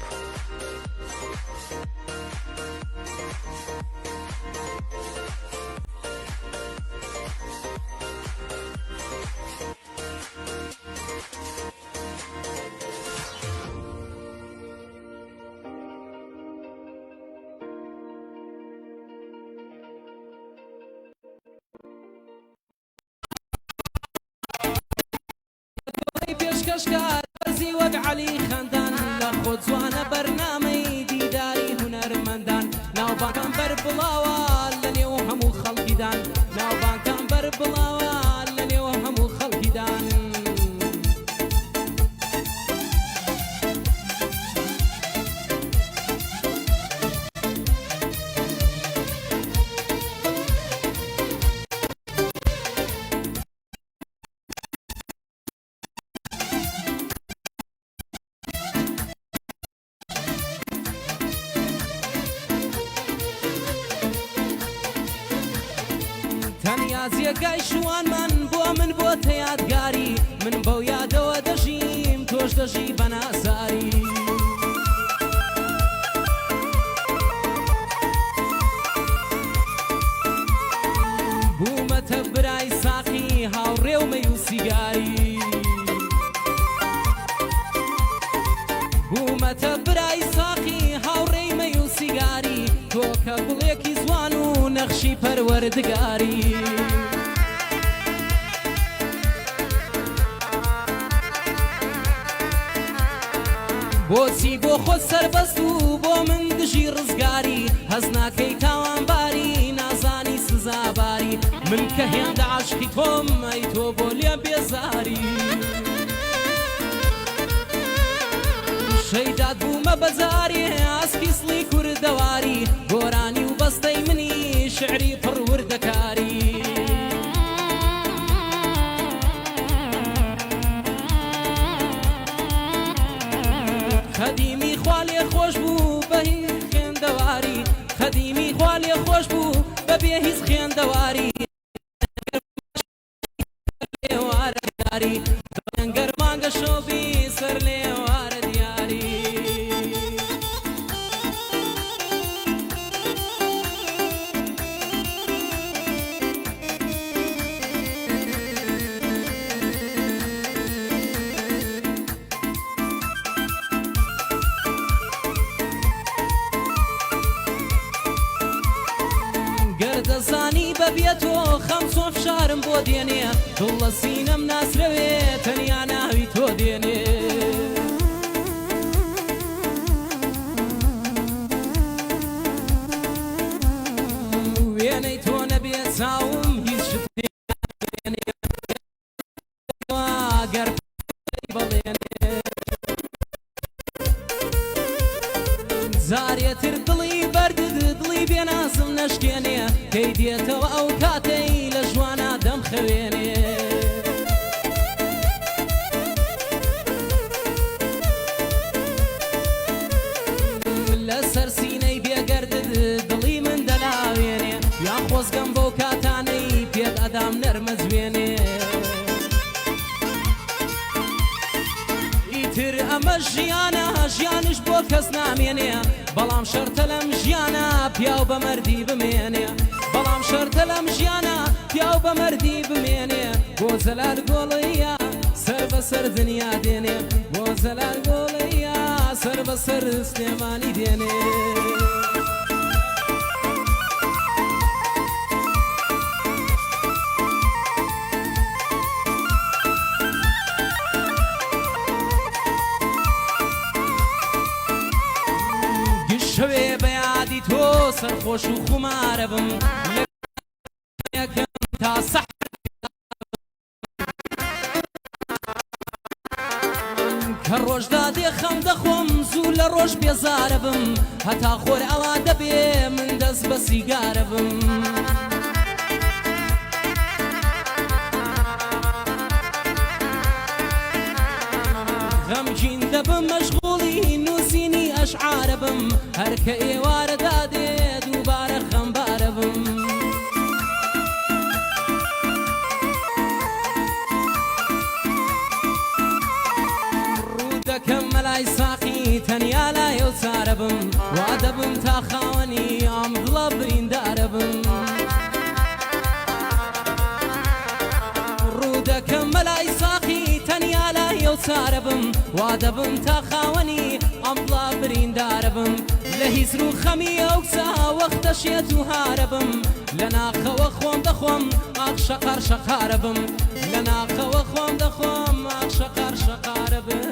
S11: پێشکەشکار بەرزی وەک عەلی خەندان لە خۆت جوانە بەرنامەی دیداری هونەرمەندان ناوبانگان بەربڵاوە لە نێو هەموو خەڵکیدان ناوبانگان بەربڵاوە لە نێو هەموو خەڵکیدان جێگای شوانمان بۆ من بۆتە یادگاری من بەو یادەوە دەژیم تۆش دەژی بە ناساری بوومەتە برای ساقی هاوڕێ و مەی و سیگاری بوومەتە برای ساقی هاوڕێی مەی و سیگاری تۆ کە گوڵێکی زوان و نەخشی پەروەردگاری بۆچی بۆ خۆت سەربەست و بۆ من دژی ڕزگاری هەز ناکەی تاوانباری نازانی سزاباری من کە هێندە عاشقی تۆم ئەی تۆ بۆ لێم بێزاری شەیداد بوومە بەزاری ئاسکی سڵی کوردەواری گۆرانی و بەستەی منی شعری پڕوردەکاری خەدیمی خوا لێ خۆش بوو بە هیچ خوێندەواری خەدیمی خوا لێ خۆش بوو بە بێ هیچ خوێندەواری لێوارەداری بەنگەر مانگە شۆبی سەر لێوارە دیاری گەردەزانی بەبێتۆ خەمسۆ فشارم بۆ دێنێ دڵ لە سینەم ناسرەوێ تەنیا ناوی تۆ دێنێ وێنەی تۆ نەبێ چاوم هیچ شتێ گەر بەڵێنێ زارێتر دڵی بەردد دڵی بێنازم نەشکێنێ کەی دێتەوە ئەو کاتەی لە ژوانە دەم خەوێنێ لەسەر سینەی بێگەردد دڵی من دەلاوێنێ یان خۆزگەم بۆ کاتانەی پێت ئەدام نەرمە جوێنێ ئیتر ئەمە ژیانە ژیانش بۆ کەس نامێنێ بەڵام شەرتە لەم ژیانە پیاو بە مەردی بمێنێ بەڵام شەرتە لەم ژیانە پیاو بە مەردی بمێنێ بۆ جەلال گۆڵەیە سەر بەسەر دنیا دێنێ بۆ جەلال گۆڵەیە سەر بەسەر سلێمانی دێنێ شەوێ بەیادی تۆ سەرخۆش و خومارە بم یەکەم تا سەح کە ڕۆژدا دێخەم دەخۆم زوو لە ڕۆژ بێزارە بم هەتا خۆر ئەوا دەبێ من دەست بە سیگارە بم غەمگین دەبم مەشغوڵی نووسینی ئەشعارە بم هەر کە ئێوارە دادێ دووبارە خەمبارە بم ڕوو دەکەم مەلای ساقی تەنیا لایە و چارە بم وا دەبم تا خاوەنی ئەم دڵە بریندارە بم ڕوو دەکەم مەلای ساقی تەنیا لایە و چارە بم وا دەبم تا خاوەنی ئەم دڵە بریندارە بم لە هیزر و خەمی ئەو کچە وەختە شێت و هارە بم لە ناخەوە خۆم دەخۆم ئاخ شەقار شەقارە بم لە ناخەوە خۆم دەخۆم ئاخ شەقار شەقارە بم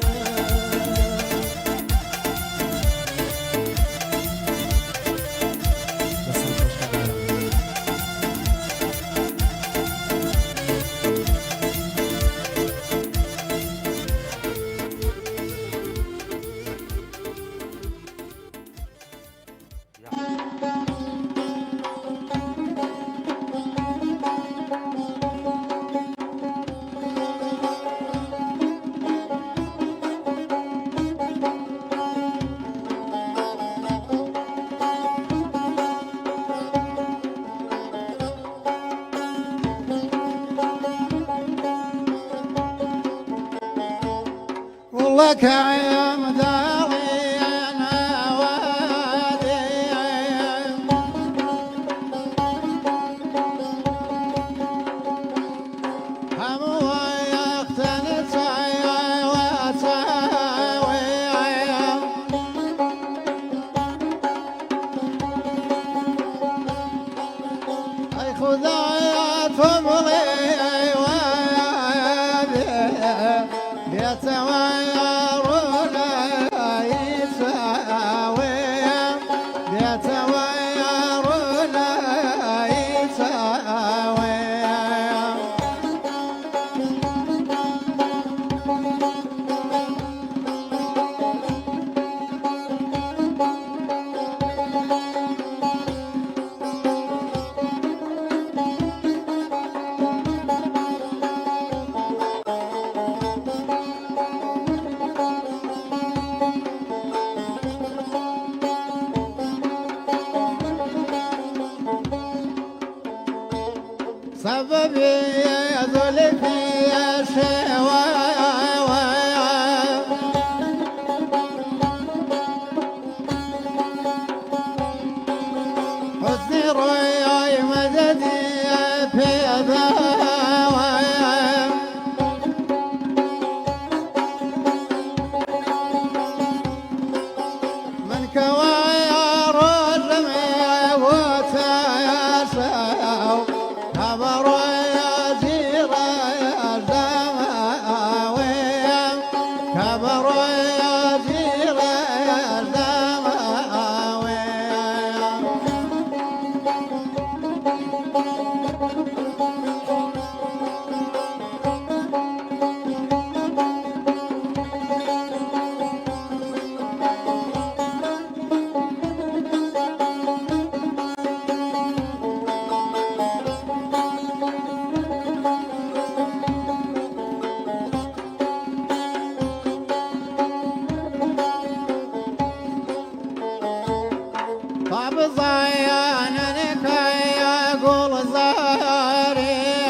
S3: والله كعيم داري أنا وادي هم ويقتنت وتاوي أي خذايات فمضي يتويرون يتساوي يتويرون يتساوي سببي يذل في شوى